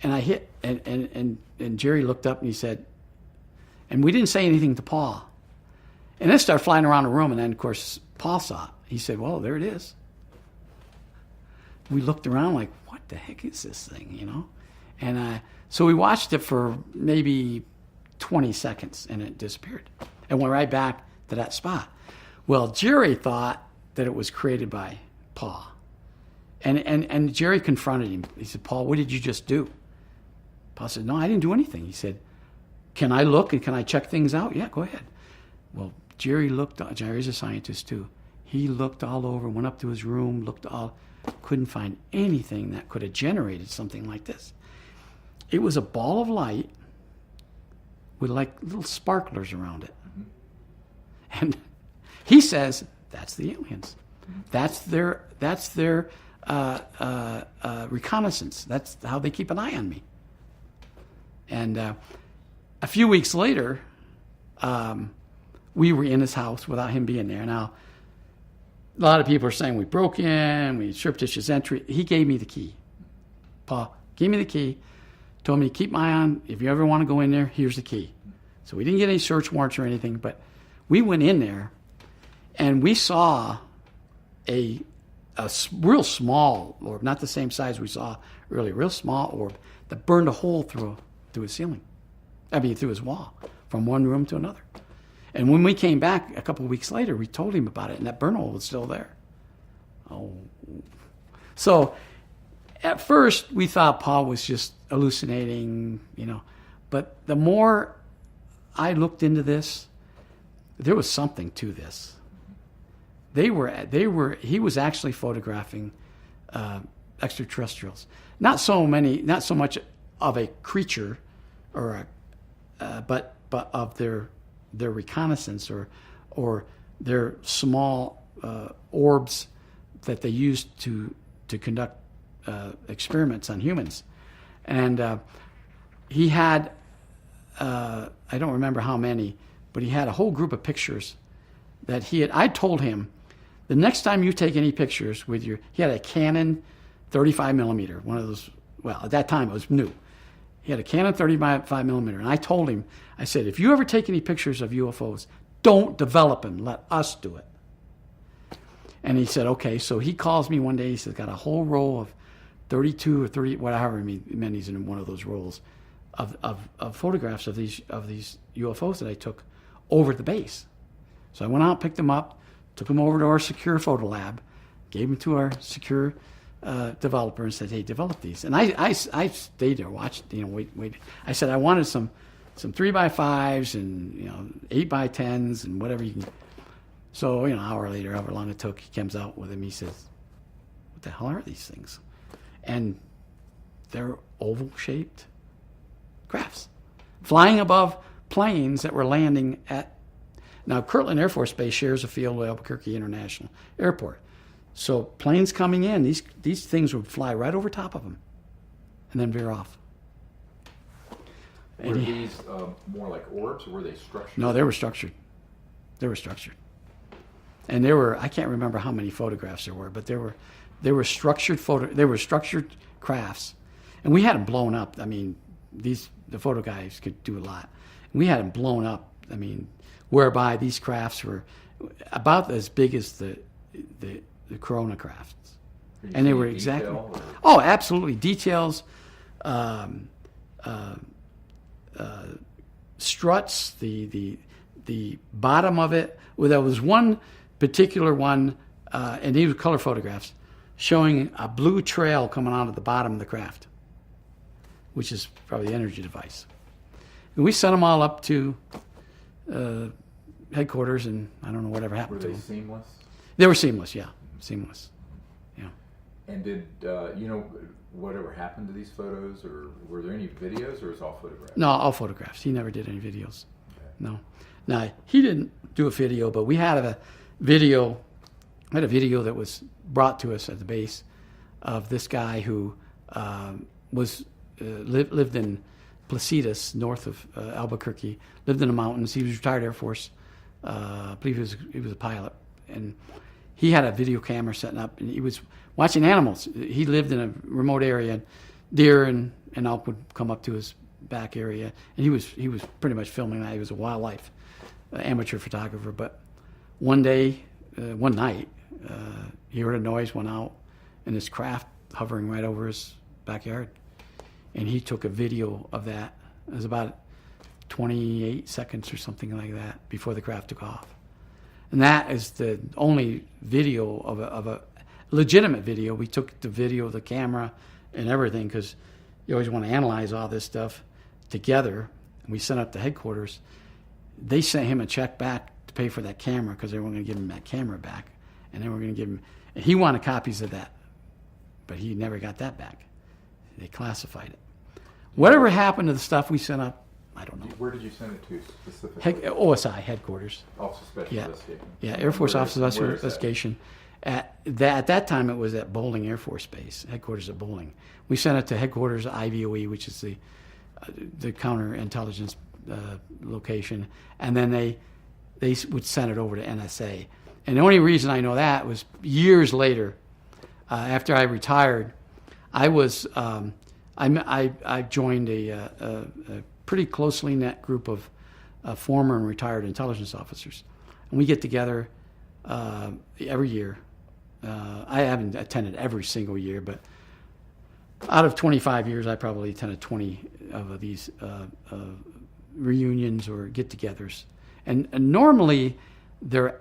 Speaker 3: And I hit, and Jerry looked up and he said, and we didn't say anything to Paul. And it started flying around the room. And then, of course, Paul saw it. He said, well, there it is. We looked around like, what the heck is this thing, you know? And so we watched it for maybe 20 seconds, and it disappeared. And went right back to that spot. Well, Jerry thought that it was created by Paul. And Jerry confronted him. He said, Paul, what did you just do? Paul said, no, I didn't do anything. He said, can I look and can I check things out? Yeah, go ahead. Well, Jerry's a scientist too. He looked all over, went up to his room, couldn't find anything that could have generated something like this. It was a ball of light with like little sparklers around it. Mm-hmm. And he says, that's the aliens. Mm-hmm. That's their reconnaissance. That's how they keep an eye on me. And a few weeks later, we were in his house without him being there. Now, a lot of people are saying we broke in, we surreptitious entry. He gave me the key. Paul gave me the key, told me to keep my eye on, if you ever want to go in there, here's the key. So we didn't get any search warrants or anything, but we went in there and we saw a real small orb, not the same size we saw earlier, real small orb that burned a hole through his ceiling. Through his wall, from one room to another. And when we came back a couple of weeks later, we told him about it, and that burn hole was still there. Oh. So at first, we thought Paul was just hallucinating, you know. But the more I looked into this, there was something to this. He was actually photographing extraterrestrials. Not so much of a creature, but of their reconnaissance or their small orbs that they used to conduct experiments on humans. And he had, I don't remember how many, but he had a whole group of pictures that I told him, the next time you take any pictures he had a Canon 35 millimeter, one of those, well, at that time it was new. He had a Canon 35 millimeter, and I told him, I said, if you ever take any pictures of UFOs, don't develop them. Let us do it. And he said, okay. So he calls me one day. He says, got a whole roll of 32 or 30, whatever many's in one of those rolls of photographs of these UFOs that I took over at the base. So I went out, picked them up, took them over to our secure photo lab, gave them to our secure developer and said, hey, develop these. And I stayed there, watched, wait. I said, I wanted some 3x5s and, 8x10s and whatever you can. So, an hour later, however long it took, he comes out with them. He says, what the hell are these things? And they're oval-shaped crafts flying above planes that were landing at, now Kirkland Air Force Base shares a field with Albuquerque International Airport. So planes coming in, these things would fly right over top of them and then veer off.
Speaker 2: Were these more like orbs, or were they structured?
Speaker 3: No, they were structured. And I can't remember how many photographs there were, but they were structured structured crafts. And we had them blown up. The photo guys could do a lot. And we had them blown up. Whereby these crafts were about as big as the Corona crafts. And they were exactly. Oh, absolutely. Details, struts, the bottom of it. Well, there was one particular one, and these were color photographs, showing a blue trail coming out of the bottom of the craft, which is probably the energy device. And we sent them all up to headquarters, and I don't know whatever happened to them.
Speaker 2: Were they seamless?
Speaker 3: They were seamless, yeah. Seamless, yeah.
Speaker 2: And did whatever happened to these photos, or were there any videos, or was it all photographs?
Speaker 3: No, all photographs. He never did any videos.
Speaker 2: Okay.
Speaker 3: No. Now, he didn't do a video, but we had a video that was brought to us at the base of this guy who was lived in Placitas, north of Albuquerque. Lived in the mountains. He was retired Air Force. I believe he was a pilot, and he had a video camera setting up, and he was watching animals. He lived in a remote area, and deer and elk would come up to his back area, and he was pretty much filming that. He was a wildlife amateur photographer. But one night, he heard a noise, went out, and this craft hovering right over his backyard, and he took a video of that. It was about 28 seconds or something like that before the craft took off. And that is the only video of a legitimate video. We took the video of the camera and everything, because you always want to analyze all this stuff together. And we sent up to headquarters. They sent him a check back to pay for that camera, because they weren't going to give him that camera back. And they were going to give him, and he wanted copies of that, but he never got that back. They classified it. Whatever happened to the stuff we sent up, I don't know.
Speaker 2: Where did you send it to specifically?
Speaker 3: OSI headquarters.
Speaker 2: Office of Special Investigation.
Speaker 3: Yeah, Air Force Office of Special Investigation. At that time, it was at Bowling Air Force Base, headquarters at Bowling. We sent it to headquarters at IVOE, which is the counterintelligence location, and then they would send it over to NSA. And the only reason I know that was years later, after I retired, I was I joined a pretty closely knit group of former and retired intelligence officers, and we get together every year. I haven't attended every single year, but out of 25 years, I probably attended 20 of these reunions or get-togethers, and normally they're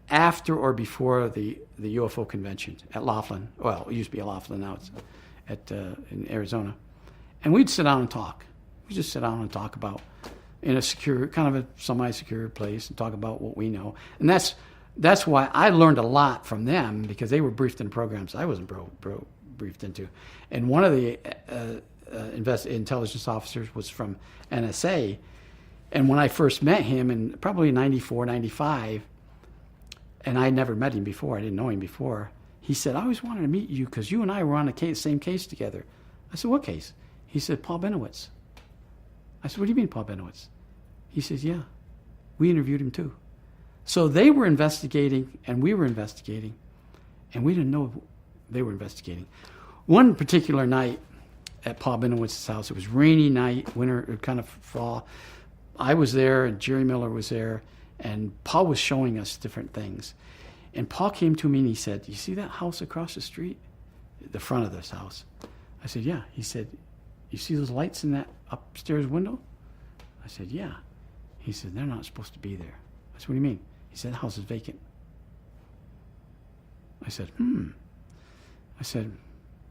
Speaker 3: after or before the UFO convention at Laughlin. Well, it used to be at Laughlin, now it's in Arizona. And we'd sit down and talk. We just sit down and talk about, in a secure, kind of a semi-secure place, and talk about what we know. And that's why I learned a lot from them, because they were briefed in programs I wasn't briefed into. And one of the intelligence officers was from NSA. And when I first met him in probably 94, 95, and I had never met him before, I didn't know him before, he said, I always wanted to meet you because you and I were on the same case together. I said, what case? He said, Paul Benowitz. I said, what do you mean, Paul Benowitz? He says, yeah, we interviewed him too. So they were investigating, and we were investigating, and we didn't know they were investigating. One particular night at Paul Benowitz's house, it was rainy night, winter, kind of fall. I was there, and Jerry Miller was there, and Paul was showing us different things. And Paul came to me and he said, you see that house across the street? The front of this house. I said, yeah. He said, you see those lights in that upstairs window? I said, yeah. He said, they're not supposed to be there. I said, what do you mean? He said, the house is vacant. I said, I said,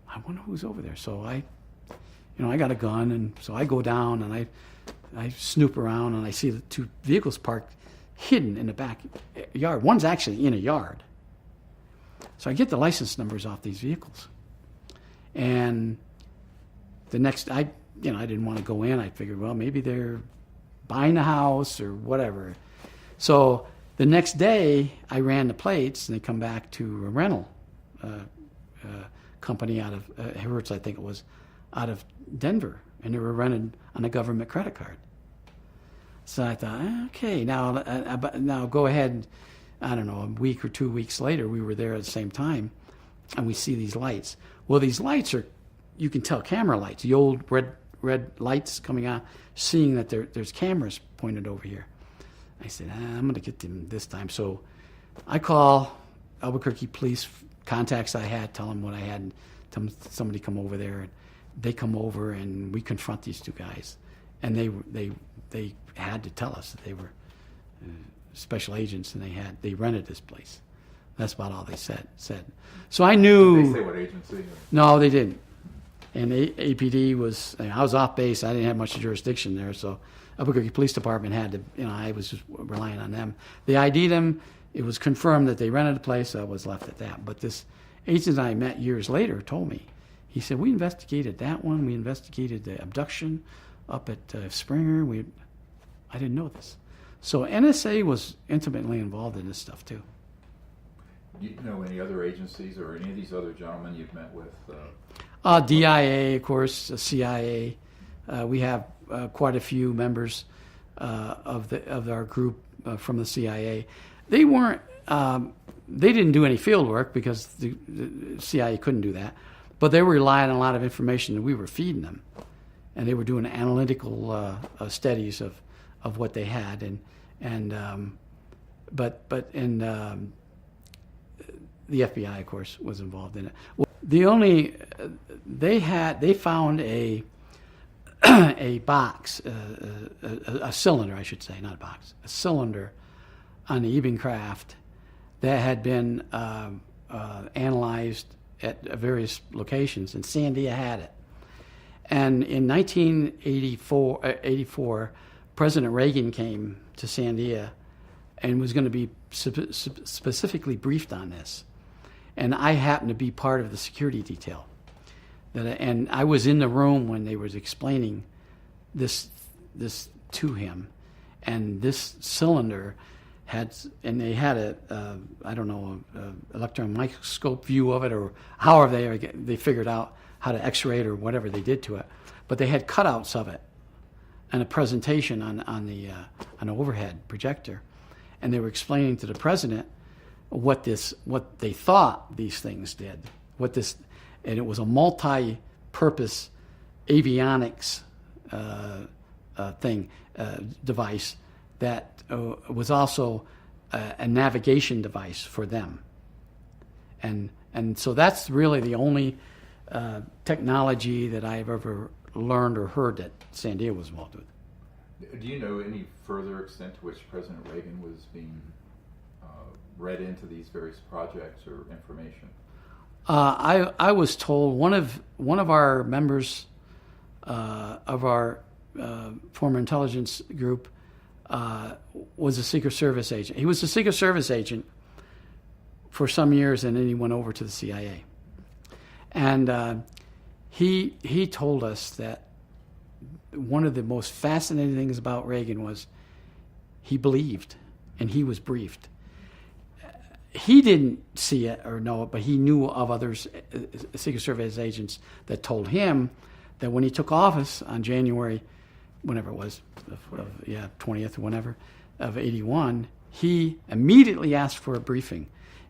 Speaker 3: I wonder who's over there. So I got a gun, and so I go down and I snoop around, and I see the two vehicles parked hidden in the backyard. One's actually in a yard. So I get the license numbers off these vehicles. And the next, I didn't want to go in. I figured, well, maybe they're buying a house or whatever. So the next day, I ran the plates, and they come back to a rental company out of Hertz, I think it was, out of Denver, and they were rented on a government credit card. So I thought, okay, now go ahead. I don't know, a week or 2 weeks later, we were there at the same time, and we see these lights. Well, these lights are, you can tell, camera lights, the old red lights coming on, seeing that there's cameras pointed over here. I said, I'm going to get them this time. So I call Albuquerque police contacts I had, tell them what I had, and tell them somebody come over there. And they come over, and we confront these two guys. And they had to tell us that they were special agents, and they rented this place. That's about all they said. So I knew.
Speaker 2: Did they say what agency?
Speaker 3: No, they didn't. And APD was, I was off base. I didn't have much jurisdiction there, so Albuquerque Police Department had to, I was just relying on them. They ID'd them. It was confirmed that they rented the place, so I was left at that. But this agent I met years later told me, he said, we investigated that one. We investigated the abduction up at Springer. I didn't know this. So NSA was intimately involved in this stuff too.
Speaker 2: Do you know any other agencies or any of these other gentlemen you've met with?
Speaker 3: DIA, of course, CIA. We have quite a few members of our group from the CIA. They weren't. They didn't do any field work because the CIA couldn't do that, but they were relying on a lot of information that we were feeding them, and they were doing analytical studies of what they had, but the FBI, of course, was involved in it. They found a box, a cylinder, I should say, not a box, a cylinder on the Eben craft that had been analyzed at various locations, and Sandia had it. And in 1984, President Reagan came to Sandia and was going to be specifically briefed on this. And I happened to be part of the security detail. And I was in the room when they was explaining this to him. And this cylinder they had a electron microscope view of it, or however they figured out how to X-ray it or whatever they did to it. But they had cutouts of it and a presentation on an overhead projector, and they were explaining to the president what they thought these things did. And it was a multi-purpose avionics device that was also a navigation device for them. And so that's really the only technology that I've ever learned or heard that Sandia was involved with.
Speaker 2: Do you know any further extent to which President Reagan was being read into these various projects or information?
Speaker 3: I was told one of our members of our former intelligence group was a Secret Service agent. He was a Secret Service agent for some years, and then he went over to the CIA. And he told us that one of the most fascinating things about Reagan was he believed, and he was briefed. He didn't see it or know it, but he knew of others, Secret Service agents, that told him that when he took office on January, whenever it was, 20th or whenever, of 81, he immediately asked for a briefing.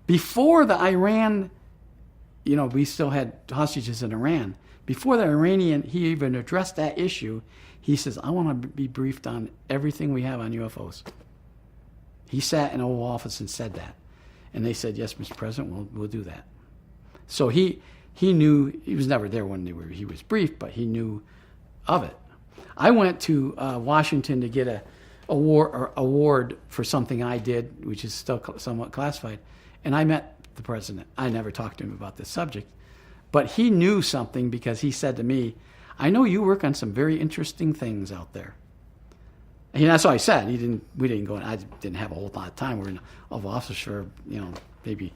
Speaker 3: Before the Iran, we still had hostages in Iran. Before the Iranian, he even addressed that issue, he says, I want to be briefed on everything we have on UFOs. He sat in the Oval Office and said that. And they said, yes, Mr. President, we'll do that. So he knew, he was never there when he was briefed, but he knew of it. I went to Washington to get a award for something I did, which is still somewhat classified, and I met the president. I never talked to him about this subject, but he knew something because he said to me, I know you work on some very interesting things out there. And that's all I said. We didn't go, I didn't have a whole lot of time. We were in the Oval Office for, maybe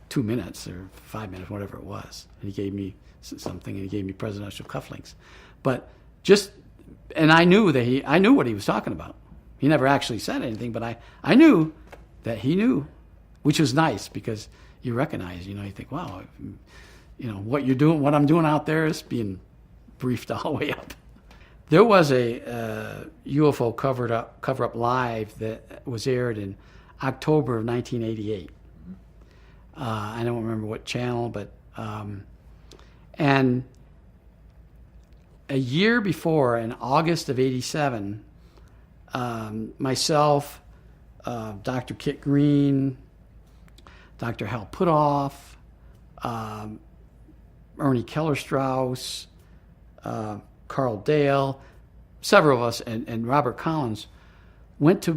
Speaker 3: 2 minutes or 5 minutes, whatever it was. And he gave me something, and he gave me presidential cufflinks. But and I knew I knew what he was talking about. He never actually said anything, but I knew that he knew, which was nice because you recognize, you think, wow, what you're doing, what I'm doing out there is being briefed all the way up. There was a UFO cover-up live that was aired in October of 1988. I don't remember what channel, but and a year before, in August of '87, myself, Dr. Kit Green, Dr. Hal Putoff, Ernie Keller-Strauss, Carl Dale, several of us, and Robert Collins went to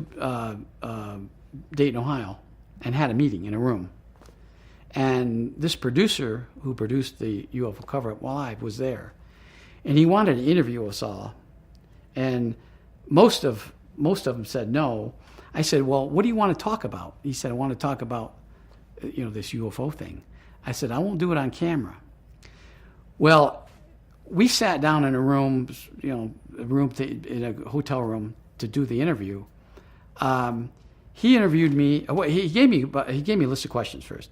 Speaker 3: Dayton, Ohio, and had a meeting in a room. And this producer who produced the UFO cover-up live was there, and he wanted to interview us all. And most of them said no. I said, well, what do you want to talk about? He said, I want to talk about this UFO thing. I said, I won't do it on camera. Well, we sat down in a room, in a hotel room to do the interview. He interviewed me. He gave me a list of questions first,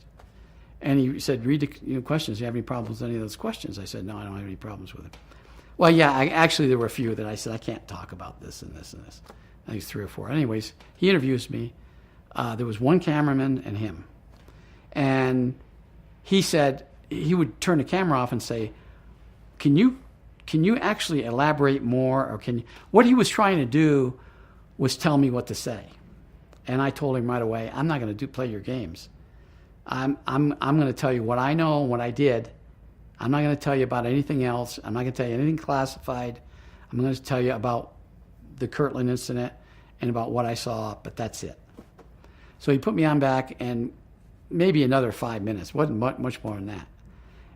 Speaker 3: And he said, read the questions. Do you have any problems with any of those questions? I said, no, I don't have any problems with it. Well, yeah, actually there were a few that I said, I can't talk about this and this and this. I think 3 or 4. Anyways, he interviews me. There was one cameraman and him. And he said, he would turn the camera off and say, can you actually elaborate more? Or what he was trying to do was tell me what to say. And I told him right away, I'm not going to play your games. I'm going to tell you what I know and what I did. I'm not going to tell you about anything else. I'm not going to tell you anything classified. I'm going to tell you about the Kirkland incident and about what I saw, but that's it. So he put me on back, and maybe another 5 minutes. Wasn't much more than that.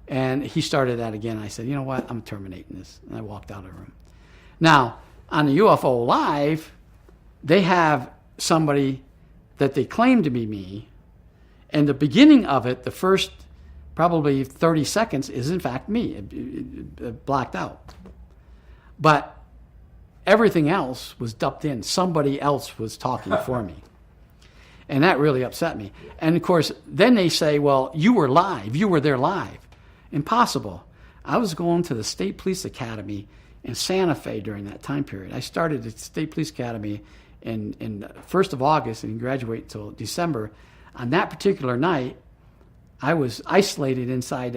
Speaker 3: And he started that again. I said, you know what? I'm terminating this. And I walked out of the room. Now, on the UFO Live, they have somebody that they claim to be me. And the beginning of it, the first probably 30 seconds, is in fact me. It blacked out. But everything else was dubbed in. Somebody else was talking for me. And that really upset me. And of course, then they say, well, you were live. You were there live. Impossible. I was going to the State Police Academy in Santa Fe during that time period. I started at the State Police Academy in 1st of August and graduate until December. On that particular night, I was isolated inside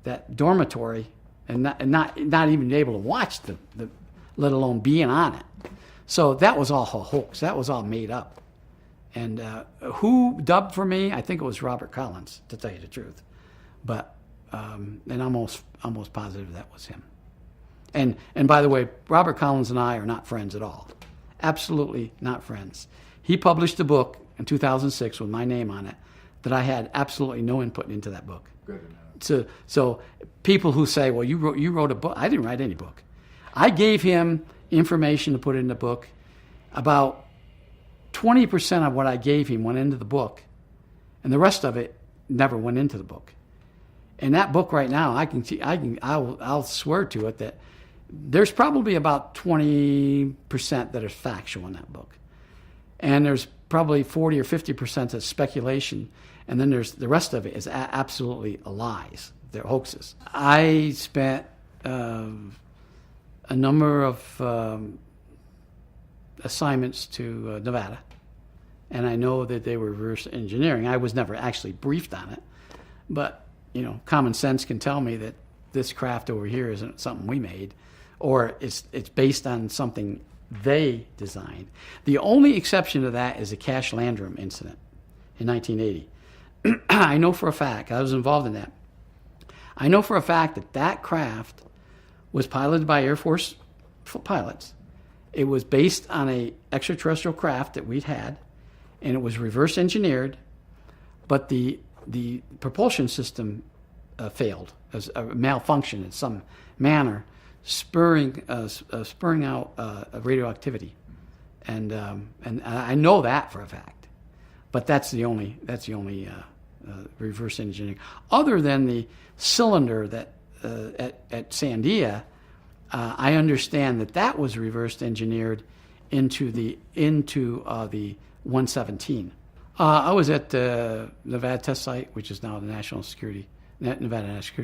Speaker 3: that dormitory and not even able to watch the let alone being on it. So that was all a hoax. That was all made up. And who dubbed for me? I think it was Robert Collins, to tell you the truth. But and I'm almost positive that was him. And by the way, Robert Collins and I are not friends at all. Absolutely not friends. He published a book in 2006 with my name on it that I had absolutely no input into that book.
Speaker 2: Good enough.
Speaker 3: So people who say, well, you wrote a book. I didn't write any book. I gave him information to put in the book. About 20% of what I gave him went into the book, and the rest of it never went into the book. And that book right now, I'll swear to it that there's probably about 20% that is factual in that book. And there's probably 40 or 50% that's speculation. And then there's the rest of it is absolutely lies. They're hoaxes. I spent a number of assignments to Nevada. And I know that they were reverse engineering. I was never actually briefed on it. But, common sense can tell me that this craft over here isn't something we made, or it's based on something they designed. The only exception to that is the Cash-Landrum incident in 1980. I know for a fact, I was involved in that. I know for a fact that craft was piloted by Air Force pilots. It was based on a extraterrestrial craft that we'd had, and it was reverse engineered, but the propulsion system failed, as a malfunction in some manner, spurring out radioactivity, and I know that for a fact. But that's the only reverse engineering, other than the cylinder that at Sandia. I understand that was reverse engineered into the 117. I was at the Nevada test site, which is now the Nevada National Security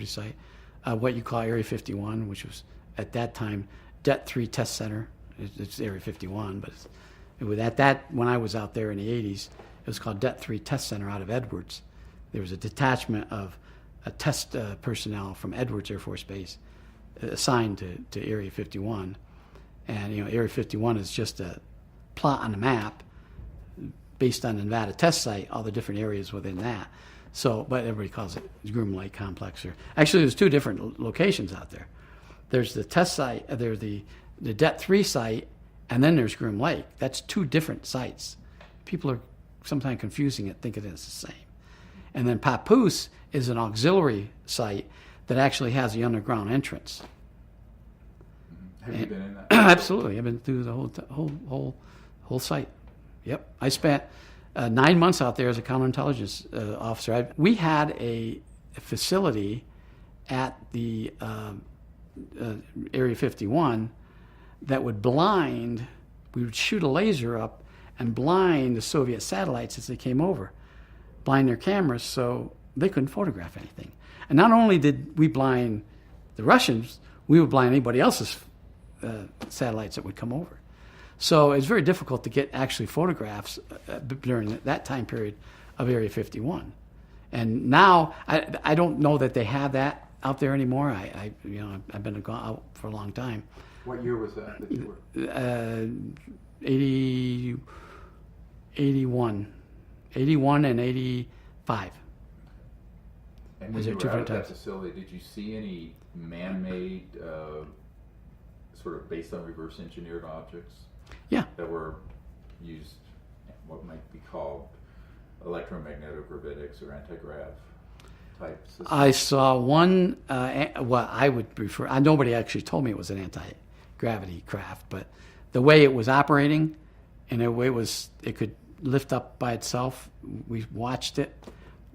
Speaker 3: Site, what you call Area 51, which was at that time Det 3 Test Center. It's Area 51, but it was at that, when I was out there in the 80s, it was called Det 3 Test Center out of Edwards. There was a detachment of test personnel from Edwards Air Force Base assigned to Area 51. And, Area 51 is just a plot on the map based on the Nevada test site, all the different areas within that. So, but everybody calls it Groom Lake Complex. Actually, there's 2 different locations out there. There's the test site, there's the Det 3 site, and then there's Groom Lake. That's 2 different sites. People are sometimes confusing it, thinking it's the same. And then Papoose is an auxiliary site that actually has the underground entrance.
Speaker 2: Have you been in that?
Speaker 3: Absolutely, I've been through the whole site. Yep, I spent 9 months out there as a counterintelligence officer. We had a facility at the Area 51 that would blind. We would shoot a laser up and blind the Soviet satellites as they came over, blind their cameras so they couldn't photograph anything. And not only did we blind the Russians, we would blind anybody else's satellites that would come over. So it's very difficult to get actually photographs during that time period of Area 51. And now I don't know that they have that out there anymore. I've been out for a long time.
Speaker 2: What year was that you were?
Speaker 3: 81 and 85.
Speaker 2: And when you were out at that facility, did you see any man-made, sort of based on reverse engineered objects?
Speaker 3: Yeah.
Speaker 2: That were used, what might be called electromagnetogravitics or anti-grav type systems?
Speaker 3: I saw one, what I would prefer, nobody actually told me it was an anti-gravity craft, but the way it was operating and the way it could lift up by itself, we watched it,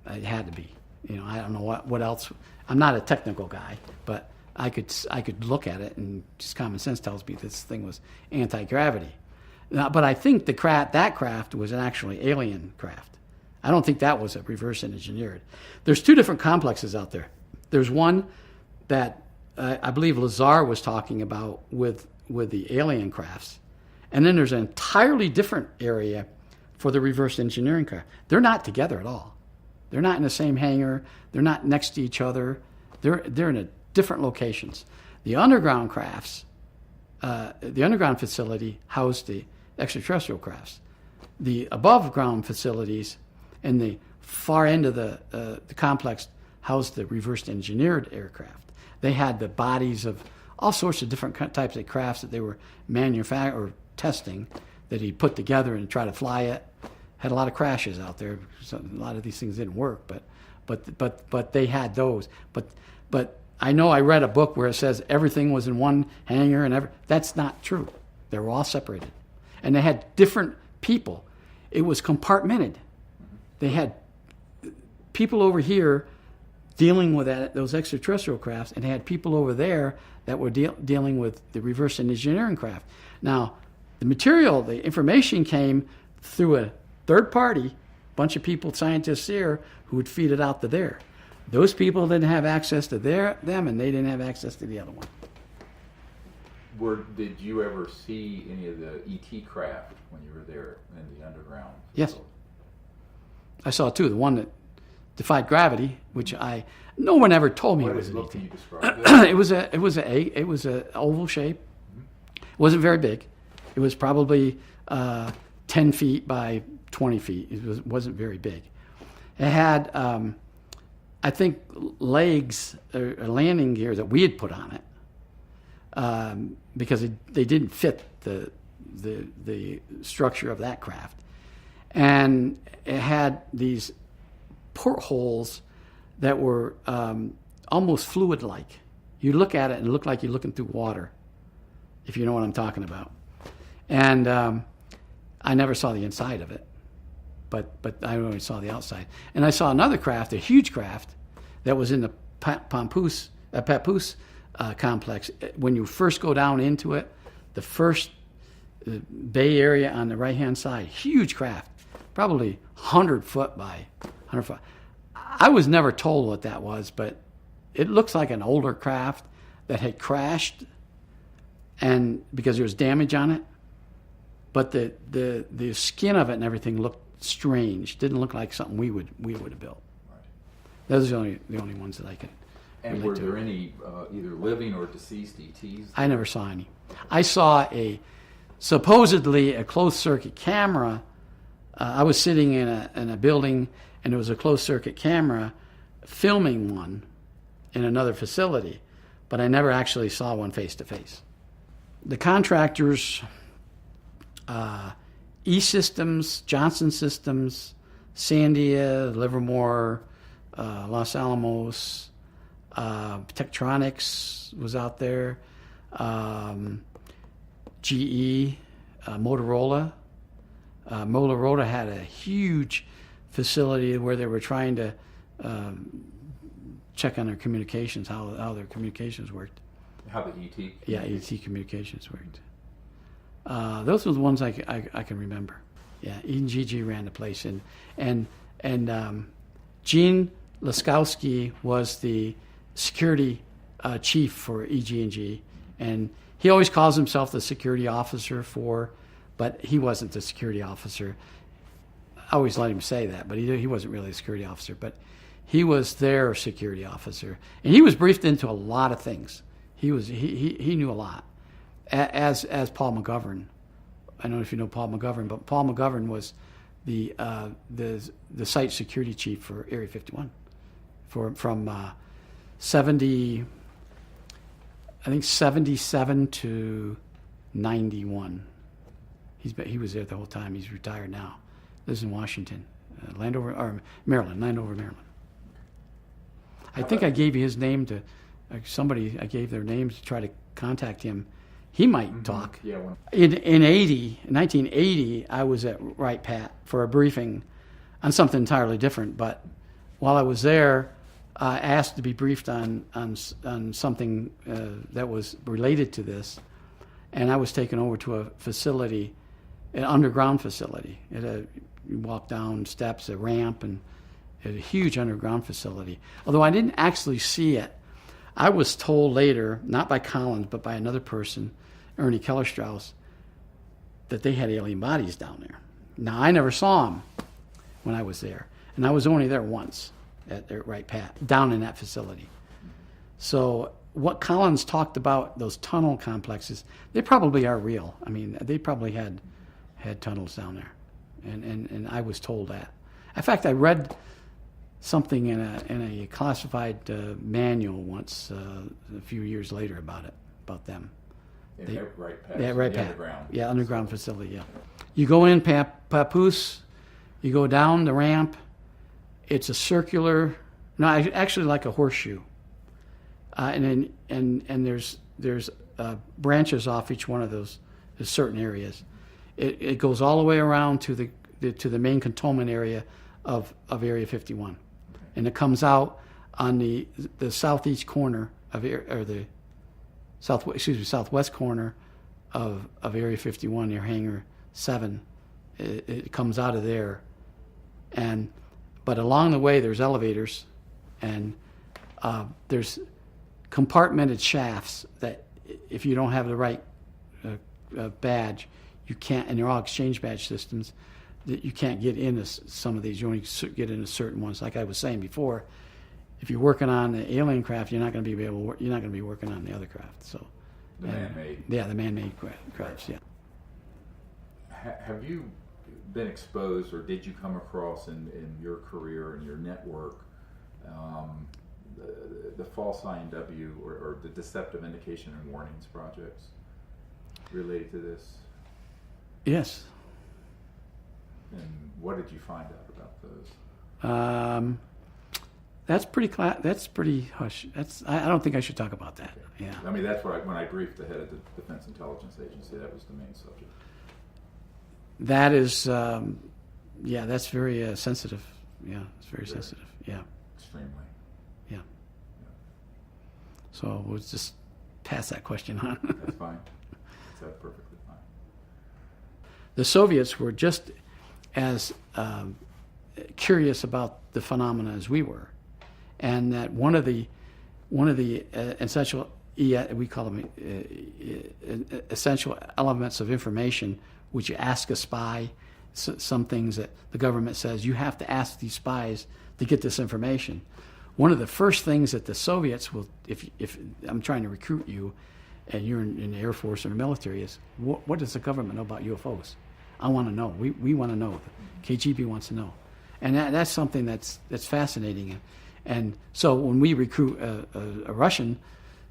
Speaker 3: it had to be. I don't know what else. I'm not a technical guy, but I could look at it, and just common sense tells me this thing was anti-gravity. Now, but I think that craft was an actually alien craft. I don't think that was a reverse engineered. There's two different complexes out there. There's one that I believe Lazar was talking about with the alien crafts, and then there's an entirely different area for the reverse engineering craft. They're not together at all. They're not in the same hangar. They're not next to each other. They're in different locations. The underground crafts, the underground facility housed the extraterrestrial crafts. The above ground facilities and the far end of the complex housed the reverse engineered aircraft. They had the bodies of all sorts of different types of crafts that they were manufacturing or testing that he put together and try to fly it. Had a lot of crashes out there. So a lot of these things didn't work, but they had those. But I know I read a book where it says everything was in one hangar and that's not true. They were all separated, and they had different people. It was compartmented. They had people over here dealing with those extraterrestrial crafts, and they had people over there that were dealing with the reverse engineering craft. Now, the material, the information came through a third party, bunch of people, scientists here, who would feed it out to there. Those people didn't have access to them, and they didn't have access to the other one.
Speaker 2: Did you ever see any of the ET craft when you were there in the underground?
Speaker 3: Yes. I saw two. The one that defied gravity, which no one ever told me it was an ET.
Speaker 2: Can you describe it?
Speaker 3: It was a oval shape. It wasn't very big. It was probably 10 feet by 20 feet. It wasn't very big. It had, I think, legs or landing gear that we had put on it because they didn't fit the structure of that craft. And it had these portholes that were almost fluid-like. You look at it and it looked like you're looking through water, if you know what I'm talking about. And I never saw the inside of it, but I only saw the outside. And I saw another craft, a huge craft, that was in the Papoose complex. When you first go down into it, the first bay area on the right-hand side, huge craft, probably 100 foot by 100 foot. I was never told what that was, but it looks like an older craft that had crashed, and because there was damage on it. But the skin of it and everything looked strange. Didn't look like something we would have built.
Speaker 2: Right.
Speaker 3: Those are the only ones that I could.
Speaker 2: And were there any either living or deceased ETs?
Speaker 3: I never saw any. I saw supposedly a closed circuit camera. I was sitting in a building, and there was a closed circuit camera filming one in another facility, but I never actually saw one face to face. The contractors. E-Systems, Johnson Systems, Sandia, Livermore, Los Alamos, Tektronix was out there, GE, Motorola. Motorola had a huge facility where they were trying to check on their communications, how their communications worked.
Speaker 2: How the ET?
Speaker 3: Yeah, ET communications worked. Those were the ones I can remember. Yeah, Gigi ran the place, and Gene Laskowski was the security chief for EG&G, and he always calls himself the security officer but he wasn't the security officer. I always let him say that, but he wasn't really a security officer, but he was their security officer, and he was briefed into a lot of things. He knew a lot, as Paul McGovern. I don't know if you know Paul McGovern, but Paul McGovern was the site security chief for Area 51 from 77 to 91. He was there the whole time. He's retired now. Lives in Washington, Maryland, Landover, Maryland. I think I gave you his name to somebody. I gave their names to try to contact him. He might talk.
Speaker 2: Yeah.
Speaker 3: In 1980, I was at Wright Pat for a briefing on something entirely different. But while I was there, I asked to be briefed on something that was related to this, and I was taken over to a facility, an underground facility. You walk down steps, a ramp, and a huge underground facility. Although I didn't actually see it, I was told later, not by Collins, but by another person, Ernie Kellerstrauss, that they had alien bodies down there. Now, I never saw them when I was there, and I was only there once at Wright Pat, down in that facility. So what Collins talked about, those tunnel complexes, they probably are real. I mean, they probably had tunnels down there, and I was told that. In fact, I read something in a classified manual once a few years later about them.
Speaker 2: Right past
Speaker 3: Right
Speaker 2: the
Speaker 3: Pat.
Speaker 2: underground.
Speaker 3: Yeah, underground facility. Yeah, you go in Papoose, you go down the ramp. It's a circular, no, actually like a horseshoe, and there's branches off each one of those. There's certain areas. It goes all the way around to the main cantonment area of Area 51, and it comes out on the southeast corner of the southwest corner of Area 51 near Hangar 7. It comes out of there, but along the way there's elevators, and there's compartmented shafts that if you don't have the right badge, you can't, and they're all exchange badge systems, that you can't get into some of these. You only get into certain ones. Like I was saying before, if you're working on the alien craft, you're not going to be you're not going to be working on the other craft. So,
Speaker 2: The man-made.
Speaker 3: Yeah, the man-made crafts. Yeah.
Speaker 2: Have you been exposed, or did you come across in your career and your network the false INW or the deceptive indication and warnings projects related to this?
Speaker 3: Yes.
Speaker 2: And what did you find out about those?
Speaker 3: That's pretty hush. I don't think I should talk about that. Yeah.
Speaker 2: I mean, that's when I briefed the head of the Defense Intelligence Agency. That was the main subject.
Speaker 3: That is, that's very sensitive. Yeah, it's very sensitive. Yeah.
Speaker 2: Extremely.
Speaker 3: Yeah. So we'll just pass that question on.
Speaker 2: That's fine. That's perfectly fine.
Speaker 3: The Soviets were just as curious about the phenomena as we were, and that one of the essential, we call them essential elements of information, which you ask a spy. Some things that the government says you have to ask these spies to get this information. One of the first things that the Soviets will, if I'm trying to recruit you, and you're in the Air Force or the military, is what does the government know about UFOs? I want to know. We want to know. KGB wants to know, and that's something that's fascinating. And so when we recruit a Russian,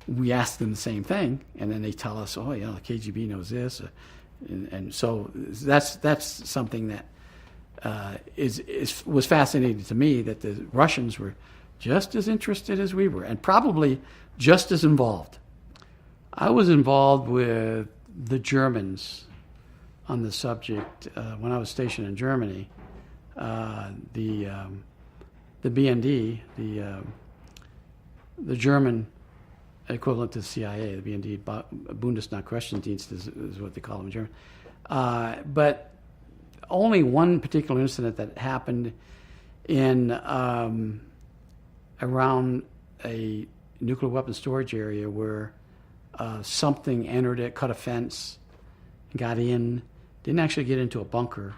Speaker 3: we ask them the same thing, and then they tell us, oh, yeah, the KGB knows this, and so that's something that was fascinating to me, that the Russians were just as interested as we were, and probably just as involved. I was involved with the Germans on the subject when I was stationed in Germany. The BND, the German equivalent to the CIA, the BND, Bundesnachrichtendienst is what they call them in German. But only one particular incident that happened in around a nuclear weapon storage area where something entered it, cut a fence, got in, didn't actually get into a bunker.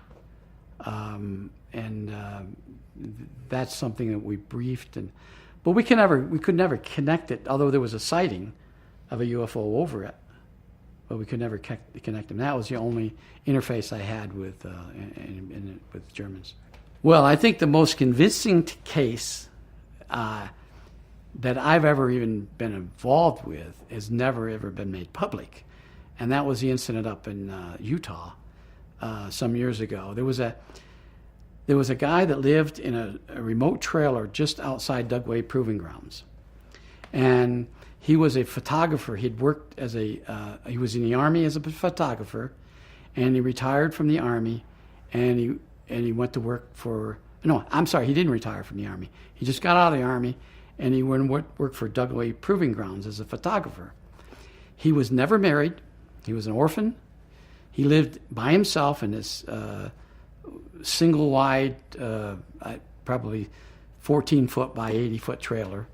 Speaker 3: That's something that we briefed, but we could never connect it, although there was a sighting of a UFO over it, but we could never connect them. That was the only interface I had with with Germans. Well, I think the most convincing case that I've ever even been involved with has never ever been made public, and that was the incident up in Utah some years ago. There was a guy that lived in a remote trailer just outside Dugway Proving Grounds, and he was a photographer. He'd worked he was in the Army as a photographer, and he retired from the Army, and he went to work for, no, I'm sorry, he didn't retire from the Army. He just got out of the Army, and he went and worked for Dugway Proving Grounds as a photographer. He was never married. He was an orphan. He lived by himself in this single wide, probably 14-foot by 80-foot trailer.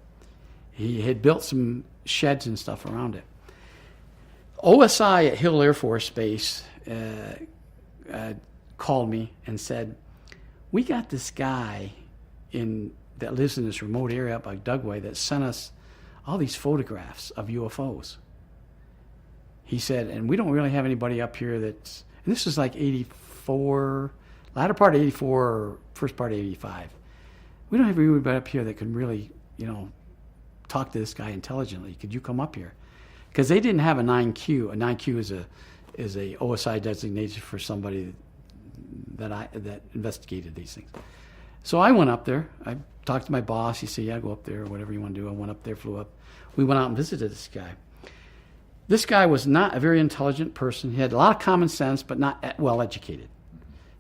Speaker 3: He had built some sheds and stuff around it. OSI at Hill Air Force Base called me and said, "We got this guy that lives in this remote area up by Dugway that sent us all these photographs of UFOs." He said, "And we don't really have anybody up here that's," and this was like 84, latter part of 84 or first part of 85. "We don't have anybody up here that can really, talk to this guy intelligently. Could you come up here?" Because they didn't have a 9Q. A 9Q is a OSI designation for somebody that investigated these things. So I went up there. I talked to my boss. He said, "Yeah, go up there, or whatever you want to do." I went up there, flew up. We went out and visited this guy. This guy was not a very intelligent person. He had a lot of common sense, but not well educated.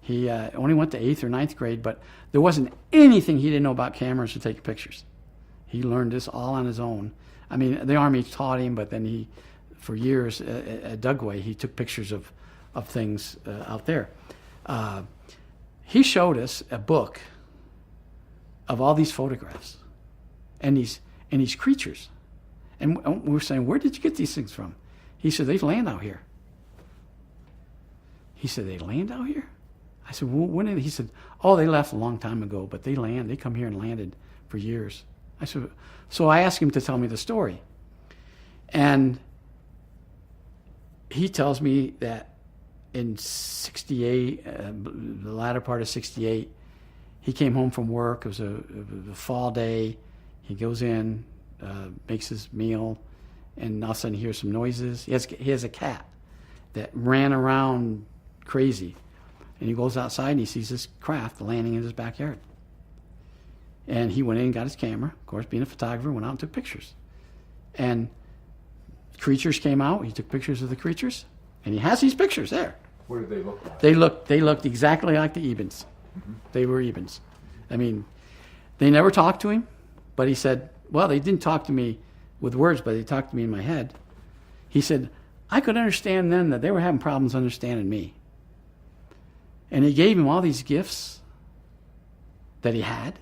Speaker 3: He only went to 8th or 9th grade, but there wasn't anything he didn't know about cameras to take pictures. He learned this all on his own. I mean, the Army taught him, but then for years at Dugway, he took pictures of things out there. He showed us a book of all these photographs and these creatures. And we were saying, "Where did you get these things from?" He said, "They land out here." He said, "They land out here?" I said, "Well, when did?" He said, "Oh, they left a long time ago, but they come here and landed for years." I said, so I asked him to tell me the story. And he tells me that in 68, the latter part of 68, he came home from work. It was a fall day. He goes in, makes his meal, and all of a sudden he hears some noises. He has a cat that ran around crazy. And he goes outside and he sees this craft landing in his backyard. And he went in and got his camera. Of course, being a photographer, went out and took pictures. And creatures came out. He took pictures of the creatures. And he has these pictures there.
Speaker 2: What did they look like?
Speaker 3: They looked exactly like the Ebens. Mm-hmm. They were Ebens. I mean, they never talked to him. But he said, well, they didn't talk to me with words, but they talked to me in my head. He said, I could understand then that they were having problems understanding me. And he gave him all these gifts that he had.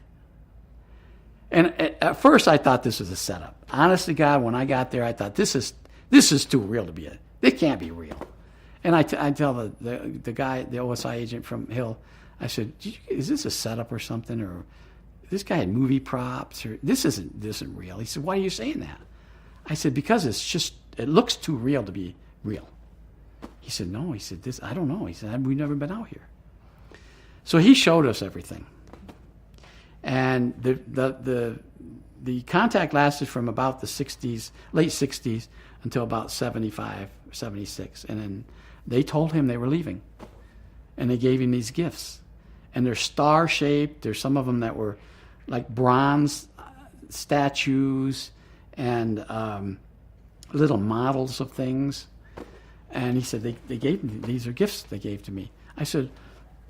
Speaker 3: And at first I thought this was a setup. Honest to God, when I got there, I thought this is too real to be it. It can't be real. And I tell the guy, the OSI agent from Hill, I said, is this a setup or something? Or this guy had movie props? Or this isn't real. He said, why are you saying that? I said, because it looks too real to be real. He said, no. He said, I don't know. He said, we've never been out here. So he showed us everything. And the contact lasted from about the 60s, late 60s, until about 75, 76. And then they told him they were leaving. And they gave him these gifts. And they're star-shaped. There's some of them that were like bronze statues and little models of things. And he said, they gave me, these are gifts they gave to me. I said,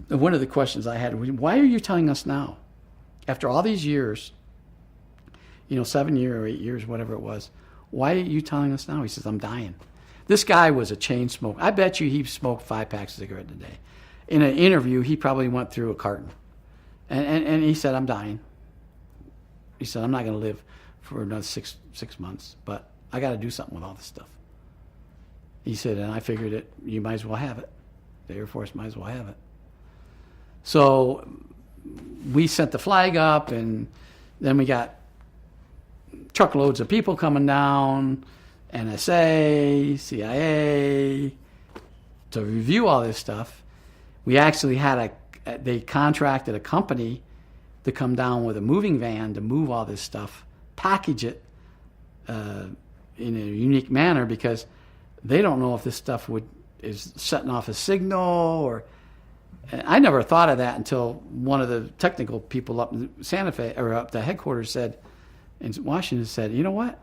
Speaker 3: one of the questions I had was, why are you telling us now? After all these years, 7 years or 8 years, whatever it was, why are you telling us now? He says, I'm dying. This guy was a chain smoker. I bet you he smoked 5 packs of cigarettes a day. In an interview, he probably went through a carton. And he said, I'm dying. he said, I'm not going to live for another six months, but I got to do something with all this stuff. He said, and I figured that you might as well have it. The Air Force might as well have it. So we sent the flag up, and then we got truckloads of people coming down, NSA, CIA, to review all this stuff. We actually had they contracted a company to come down with a moving van to move all this stuff, package it in a unique manner, because they don't know if this stuff is setting off a signal or. I never thought of that until one of the technical people up in Santa Fe, or up the headquarters, said, in Washington, said, you know what?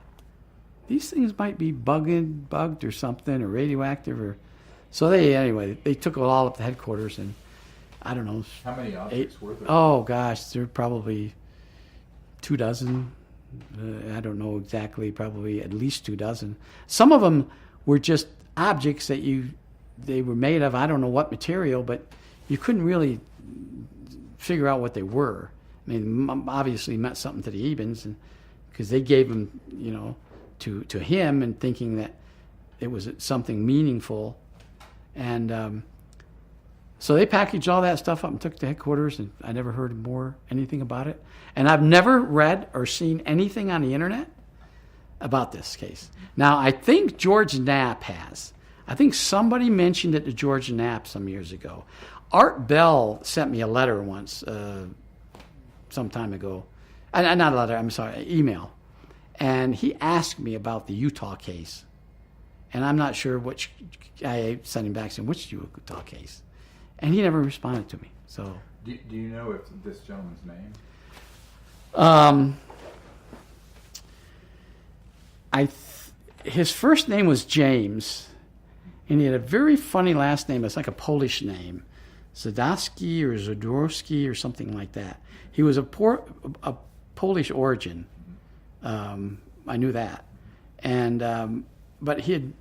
Speaker 3: These things might be bugged or something, or radioactive, or so they took it all up to headquarters, and I don't know.
Speaker 2: How many objects were there?
Speaker 3: Oh gosh, there were probably 24. I don't know exactly, probably at least 24. Some of them were just objects that they were made of, I don't know what material, but you couldn't really figure out what they were. I mean, obviously meant something to the Ebens, because they gave them, to him, and thinking that it was something meaningful. And so they packaged all that stuff up and took it to headquarters, and I never heard anything about it. And I've never read or seen anything on the internet about this case. Now, I think George Knapp has. I think somebody mentioned it to George Knapp some years ago. Art Bell sent me a letter once, some time ago. Not a letter, I'm sorry, email. And he asked me about the Utah case. And I'm not sure which, I sent him back saying, which Utah case? And he never responded to me. So,
Speaker 2: do you know if this gentleman's name?
Speaker 3: His first name was James, and he had a very funny last name. It's like a Polish name. Zadowski or Zadorski or something like that. He was a Polish origin. I knew that, and but he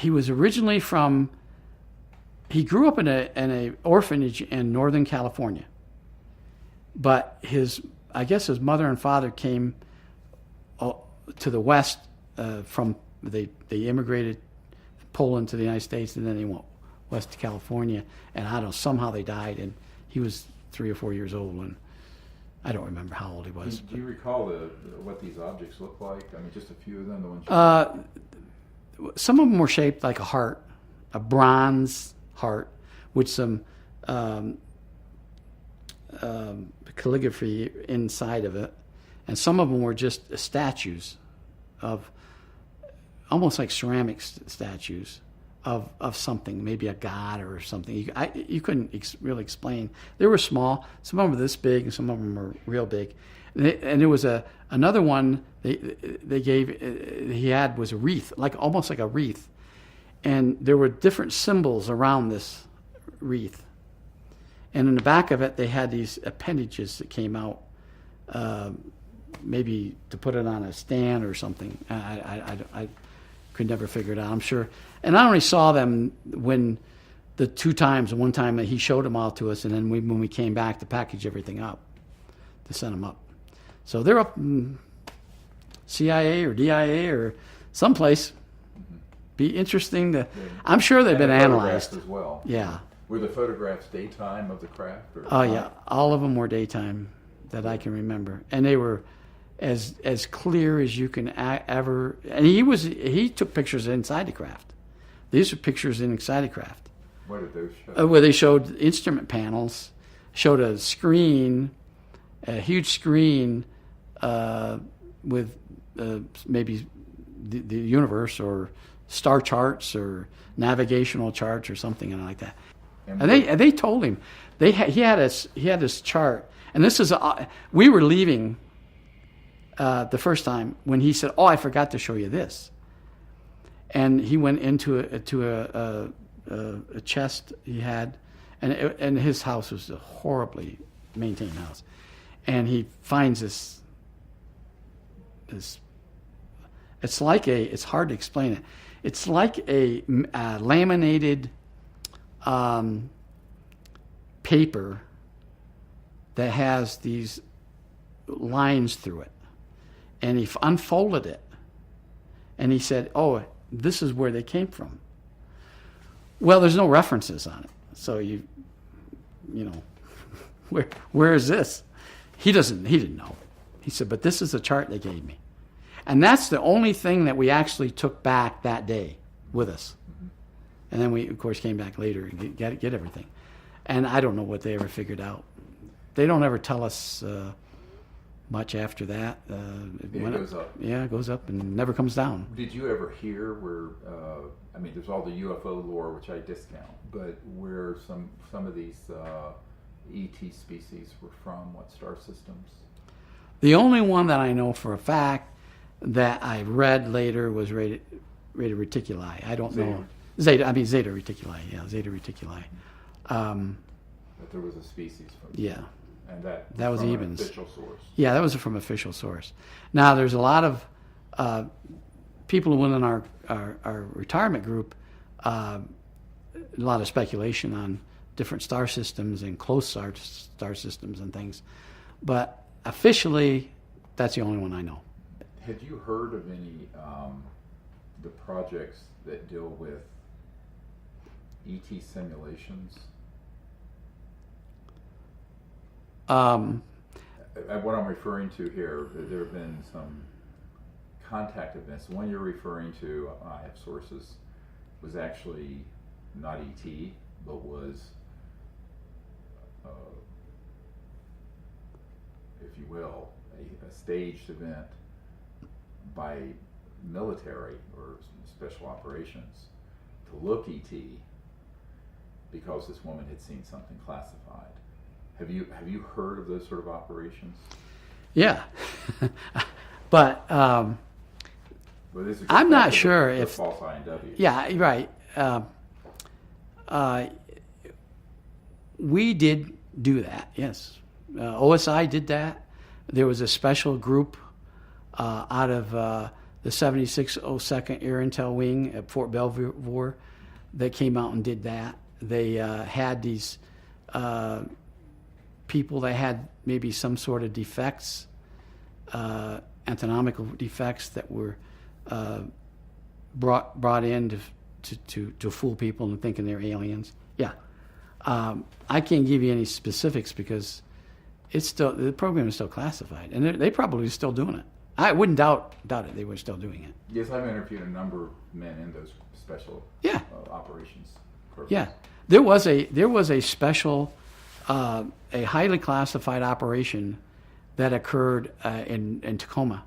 Speaker 3: was originally from. He grew up in a orphanage in Northern California, but I guess his mother and father came to the West from they immigrated Poland to the United States, and then they went west to California, and I don't know, somehow they died, and he was 3 or 4 years old, and I don't remember how old he was.
Speaker 2: Do you recall what these objects look like? I mean, just a few of them, the ones.
Speaker 3: Some of them were shaped like a heart, a bronze heart, with some calligraphy inside of it, and some of them were just statues of, almost like ceramic statues. Of something, maybe a god or something. You couldn't really explain. They were small. Some of them were this big, and some of them were real big. And there was another one he had was a wreath, almost like a wreath, and there were different symbols around this wreath. And in the back of it, they had these appendages that came out, maybe to put it on a stand or something. I could never figure it out, I'm sure. And I only saw them when one time that he showed them all to us, and then when we came back to package everything up, to send them up. So they're up in CIA or DIA or someplace. Be interesting to. I'm sure they've been analyzed
Speaker 2: as well.
Speaker 3: Yeah.
Speaker 2: Were the photographs daytime of the craft?
Speaker 3: Oh yeah, all of them were daytime that I can remember, and they were as clear as you can ever. And he took pictures inside the craft. These are pictures inside the craft.
Speaker 2: What did those show?
Speaker 3: Where they showed instrument panels, showed a screen, a huge screen with maybe the universe or star charts or navigational charts or something like that. And they told him he had this chart, and this is we were leaving the first time when he said, "Oh, I forgot to show you this," and he went into a chest he had, and his house was a horribly maintained house, and he finds this. It's hard to explain it. It's like a laminated paper that has these lines through it, and he unfolded it, and he said, "Oh, this is where they came from." Well, there's no references on it, so you know, where is this? He didn't know. He said, "But this is the chart they gave me," and that's the only thing that we actually took back that day with us. And then we, of course, came back later and get everything. And I don't know what they ever figured out. They don't ever tell us much after that.
Speaker 2: It goes up.
Speaker 3: Yeah, it goes up and never comes down.
Speaker 2: Did you ever hear where, I mean, there's all the UFO lore, which I discount, but where some of these ET species were from, what star systems?
Speaker 3: The only one that I know for a fact that I read later was Zeta Reticuli. I don't know. Zeta Reticuli. Yeah, Zeta Reticuli.
Speaker 2: But there was a species from.
Speaker 3: Yeah.
Speaker 2: And that
Speaker 3: was
Speaker 2: from
Speaker 3: Evans.
Speaker 2: An official source.
Speaker 3: Yeah, that was from official source. Now, there's a lot of people within our retirement group, a lot of speculation on different star systems and close star systems and things. But officially, that's the only one I know.
Speaker 2: Had you heard of any the projects that deal with ET simulations? What I'm referring to here, there have been some contact events. The one you're referring to, I have sources, was actually not ET, but was, if you will, a staged event by military or special operations to look ET because this woman had seen something classified. Have you heard of those sort of operations?
Speaker 3: Yeah, but
Speaker 2: Well, this is
Speaker 3: I'm not sure
Speaker 2: the
Speaker 3: if
Speaker 2: false INW.
Speaker 3: Yeah, right. We did do that. Yes, OSI did that. There was a special group out of the 7602nd Air Intel Wing at Fort Belvoir that came out and did that. They had these people that had maybe some sort of defects, anatomical defects that were brought in to fool people into thinking they're aliens. Yeah, I can't give you any specifics because the program is still classified, and they probably still doing it. I wouldn't doubt it. They were still doing it.
Speaker 2: Yes, I've interviewed a number of men in those special operations. Programs.
Speaker 3: Yeah, there was a special, a highly classified operation that occurred in Tacoma,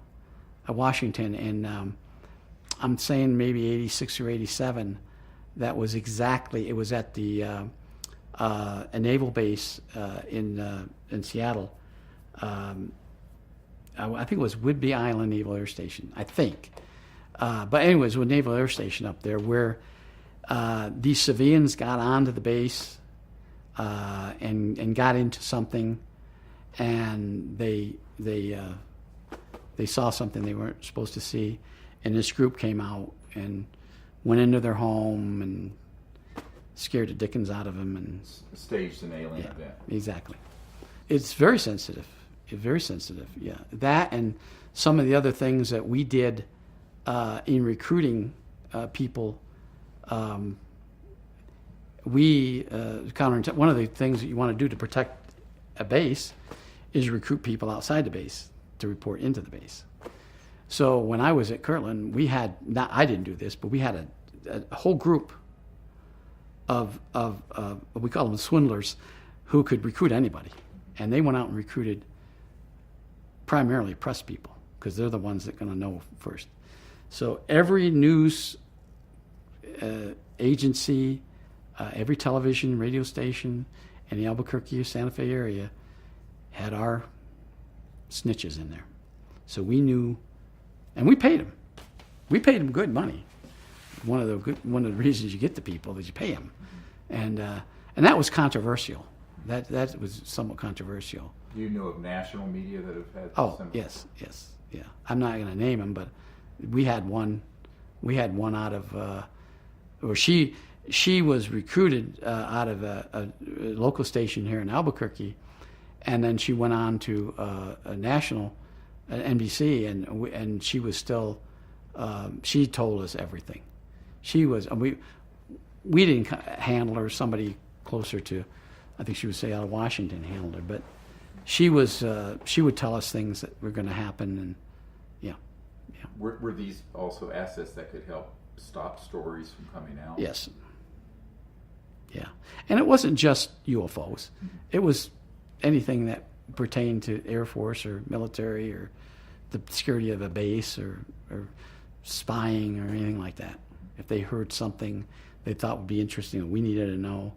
Speaker 3: Washington, in I'm saying maybe 86 or 87. That was exactly. It was at the a naval base in Seattle. I think it was Whidbey Island Naval Air Station. I think, but anyways, with Naval Air Station up there, where these civilians got onto the base and got into something, and they saw something they weren't supposed to see, and this group came out and went into their home and scared the dickens out of them and
Speaker 2: staged an alien event.
Speaker 3: Exactly. It's very sensitive. Very sensitive. Yeah, that and some of the other things that we did in recruiting people. We one of the things that you want to do to protect a base is recruit people outside the base to report into the base. So when I was at Kirkland, we had I didn't do this, but we had a whole group of we call them swindlers who could recruit anybody, and they went out and recruited primarily press people because they're the ones that are going to know first. So every news agency, every television, radio station in the Albuquerque or Santa Fe area had our snitches in there. So we knew, and we paid them. We paid them good money. One of the reasons you get the people is you pay them, and that was controversial. That was somewhat controversial.
Speaker 2: Do you know of national media that have had?
Speaker 3: Oh, yes, yeah. I'm not going to name them, but we had one. We had one out of, or she was recruited out of a local station here in Albuquerque, and then she went on to a national NBC, and she was still she told us everything. She was we didn't handle her. Somebody closer to, I think she would say out of Washington handled her, but she would tell us things that were going to happen, and yeah.
Speaker 2: Were these also assets that could help stop stories from coming out?
Speaker 3: Yes. Yeah, and it wasn't just UFOs. It was anything that pertained to Air Force or military or the security of a base or spying or anything like that. If they heard something they thought would be interesting that we needed to know,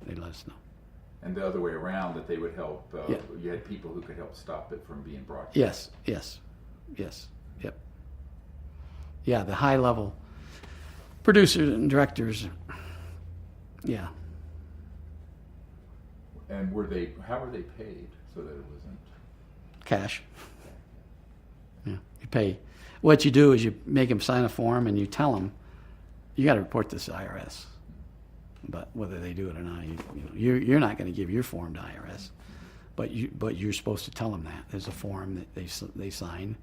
Speaker 3: they'd let us know.
Speaker 2: And the other way around, that they would help,
Speaker 3: Yeah.
Speaker 2: You had people who could help stop it from being broadcast.
Speaker 3: Yes, yep. Yeah, the high-level producers and directors, yeah.
Speaker 2: And how were they paid so that it wasn't?
Speaker 3: Cash. Yeah, you pay. What you do is you make them sign a form and you tell them, you got to report this to IRS. But whether they do it or not, you're not going to give your form to IRS. But you're supposed to tell them that. There's a form that they sign,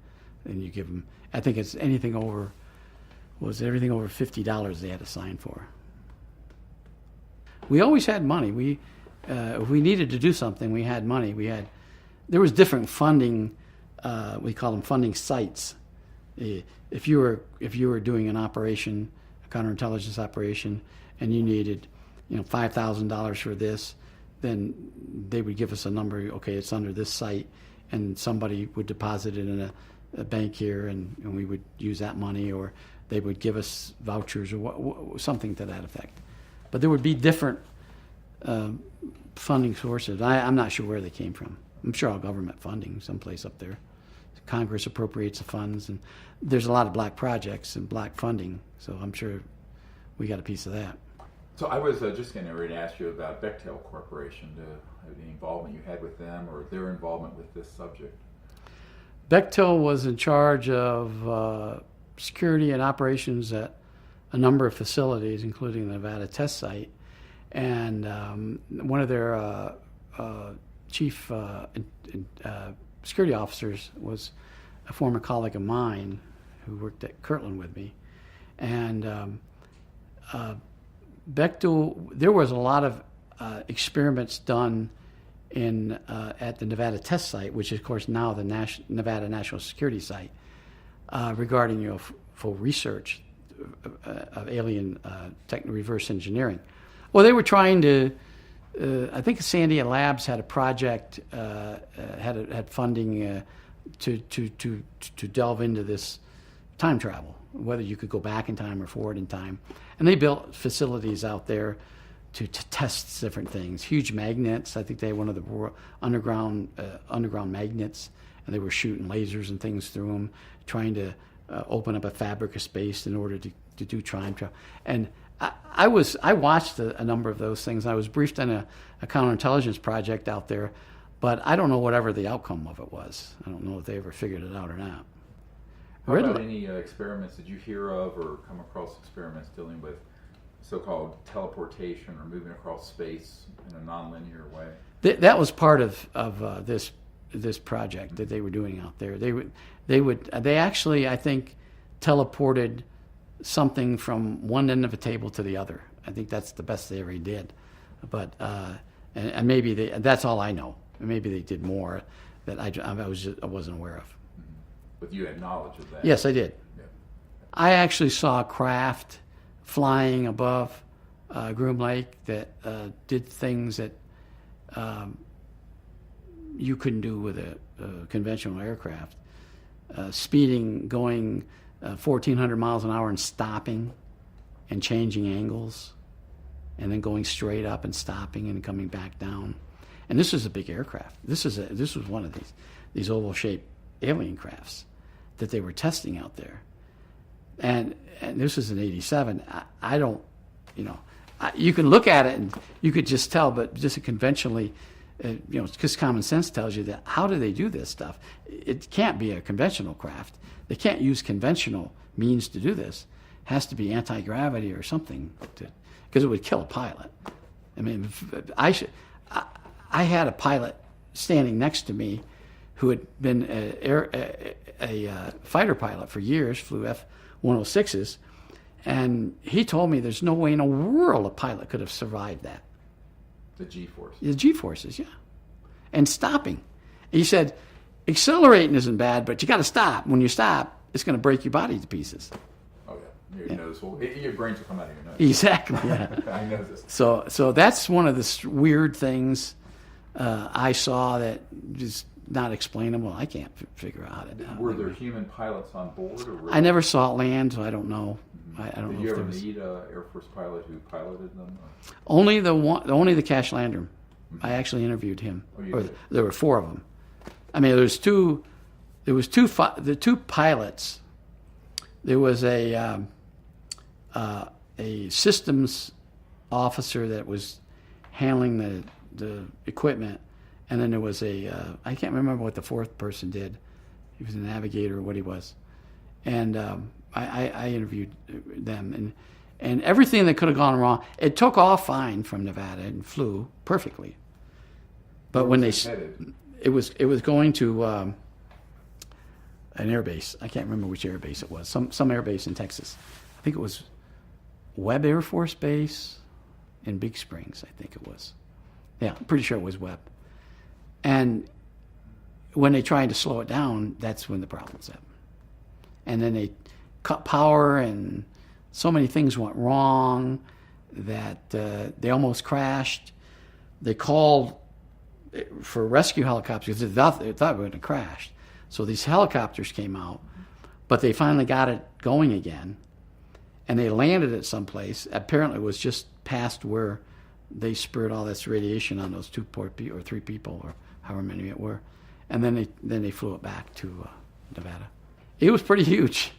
Speaker 3: and you give them. I think it's anything over. Was everything over $50 they had to sign for? We always had money. If we needed to do something, we had money. There was different funding. We call them funding sites. If you were doing an operation, a counterintelligence operation, and you needed, $5,000 for this, then they would give us a number. Okay, it's under this site, and somebody would deposit it in a bank here, and we would use that money, or they would give us vouchers or something to that effect. But there would be different funding sources. I'm not sure where they came from. I'm sure all government funding, someplace up there. Congress appropriates the funds, and there's a lot of black projects and black funding, so I'm sure we got a piece of that.
Speaker 2: So I was just getting ready to ask you about Bechtel Corporation, the involvement you had with them or their involvement with this subject.
Speaker 3: Bechtel was in charge of security and operations at a number of facilities, including the Nevada test site. And one of their chief security officers was a former colleague of mine who worked at Kirkland with me. And Bechtel, there was a lot of experiments done at the Nevada test site, which is, of course, now the Nevada National Security Site, regarding UFO research of alien reverse engineering. Well, they were trying to. I think Sandia Labs had a project, had funding to delve into this time travel, whether you could go back in time or forward in time, and they built facilities out there to test different things. Huge magnets. I think they had one of the underground magnets, and they were shooting lasers and things through them, trying to open up a fabric of space in order to do time travel. And I watched a number of those things. I was briefed on a counterintelligence project out there, but I don't know whatever the outcome of it was. I don't know if they ever figured it out or not.
Speaker 2: How about any experiments did you hear of or come across experiments dealing with so-called teleportation or moving across space in a nonlinear way?
Speaker 3: That was part of this project that they were doing out there. They actually, I think, teleported something from one end of a table to the other. I think that's the best they ever did. But and maybe that's all I know. Maybe they did more that I wasn't aware of.
Speaker 2: But you had knowledge of that?
Speaker 3: Yes, I did.
Speaker 2: Yeah.
Speaker 3: I actually saw a craft flying above Groom Lake that did things that you couldn't do with a conventional aircraft. Speeding, going 1,400 miles an hour and stopping and changing angles, and then going straight up and stopping and coming back down. And this is a big aircraft. This was one of these oval-shaped alien crafts that they were testing out there. And this was in '87. I don't, you can look at it and you could just tell, but just conventionally, because common sense tells you that how do they do this stuff? It can't be a conventional craft. They can't use conventional means to do this. It has to be anti-gravity or something, because it would kill a pilot. I mean, I had a pilot standing next to me, who had been a fighter pilot for years, flew F-106s, and he told me there's no way in the world a pilot could have survived that.
Speaker 2: The G-force.
Speaker 3: The G-forces, yeah. And stopping. He said, accelerating isn't bad, but you got to stop. When you stop, it's going to break your body to pieces.
Speaker 2: Oh, yeah. Your nose will, your brains will come out of your nose.
Speaker 3: Exactly, yeah.
Speaker 2: I know this.
Speaker 3: So that's one of the weird things I saw that just not explainable. I can't figure out it.
Speaker 2: Were there human pilots on board? Or were
Speaker 3: I never saw it land, so I don't know. I don't
Speaker 2: Did
Speaker 3: know
Speaker 2: you
Speaker 3: if
Speaker 2: ever
Speaker 3: there was
Speaker 2: meet an Air Force pilot who piloted them?
Speaker 3: only the Cash-Landrum. I actually interviewed him.
Speaker 2: Oh, you
Speaker 3: Or
Speaker 2: did?
Speaker 3: there were 4 of them. I mean, there was the 2 pilots. There was a systems officer that was handling the equipment, and then there was I can't remember what the 4th person did. He was a navigator or what he was, and I interviewed them, and everything that could have gone wrong. It took off fine from Nevada and flew perfectly, but when it was going to an air base. I can't remember which air base it was. Some air base in Texas. I think it was Webb Air Force Base in Big Springs. I think it was. Yeah, I'm pretty sure it was Webb. And when they tried to slow it down, that's when the problems happened. And then they cut power, and so many things went wrong that they almost crashed. They called for rescue helicopters because they thought we were going to crash. So these helicopters came out, but they finally got it going again, and they landed at some place. Apparently, it was just past where they spurred all this radiation on those 2 poor people or 3 people or however many it were, and then they flew it back to Nevada. It was pretty huge.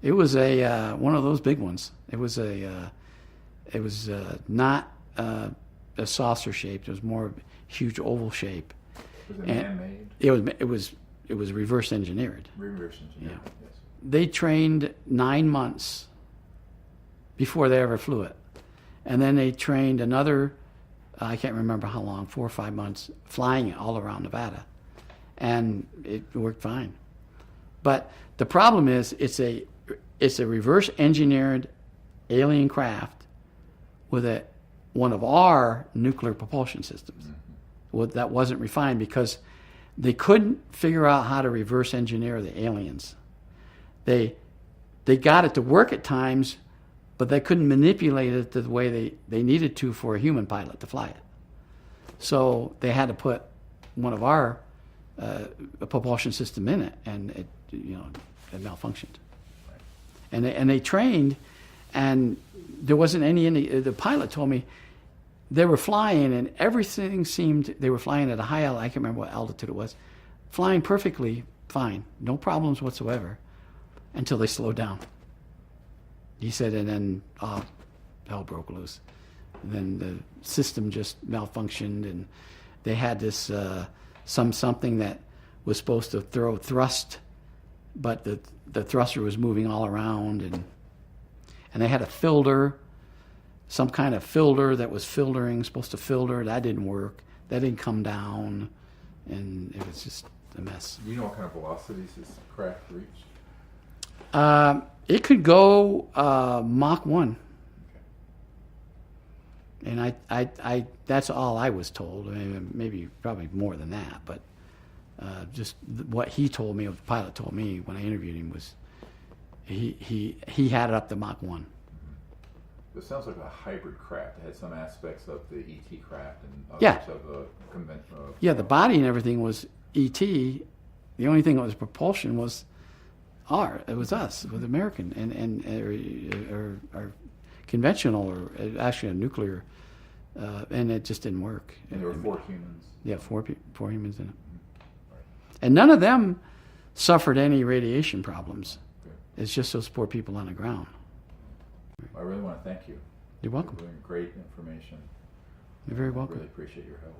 Speaker 3: It was one of those big ones. It was not a saucer shaped. It was more of a huge oval shape.
Speaker 2: Was it man-made?
Speaker 3: It was reverse engineered.
Speaker 2: Reverse engineered,
Speaker 3: Yeah.
Speaker 2: yes.
Speaker 3: They trained 9 months before they ever flew it. And then they trained another, I can't remember how long, 4 or 5 months, flying it all around Nevada. And it worked fine. But the problem is it's a reverse engineered alien craft with one of our nuclear propulsion systems. That wasn't refined because they couldn't figure out how to reverse engineer the aliens. They got it to work at times, but they couldn't manipulate it the way they needed to for a human pilot to fly it. So they had to put one of our propulsion system in it, and it malfunctioned. And they trained, and there wasn't any. The pilot told me they were flying, and everything seemed. They were flying at a high altitude. I can't remember what altitude it was. Flying perfectly fine, no problems whatsoever, until they slowed down. He said, and then hell broke loose. Then the system just malfunctioned, and they had this something that was supposed to throw thrust, but the thruster was moving all around, and they had a filter, some kind of filter that was supposed to filter. That didn't work. That didn't come down, and it was just a mess.
Speaker 2: Do you know what kind of velocities this craft reached?
Speaker 3: It could go Mach 1. And I that's all I was told. I mean, maybe probably more than that, but just what he told me, or the pilot told me when I interviewed him, was he had it up to Mach 1.
Speaker 2: It sounds like a hybrid craft. It had some aspects of the ET craft and others
Speaker 3: Yeah.
Speaker 2: of the conventional.
Speaker 3: Yeah, the body and everything was ET. The only thing that was propulsion was it was us, with American and or conventional, or actually a nuclear, and it just didn't work.
Speaker 2: And there were 4 humans.
Speaker 3: Yeah, four humans in it, and none of them suffered any radiation problems.
Speaker 2: Good.
Speaker 3: It's just those poor people on the ground.
Speaker 2: I really want to thank you.
Speaker 3: You're welcome.
Speaker 2: You're doing great information.
Speaker 3: You're very
Speaker 2: I
Speaker 3: welcome.
Speaker 2: really appreciate your help.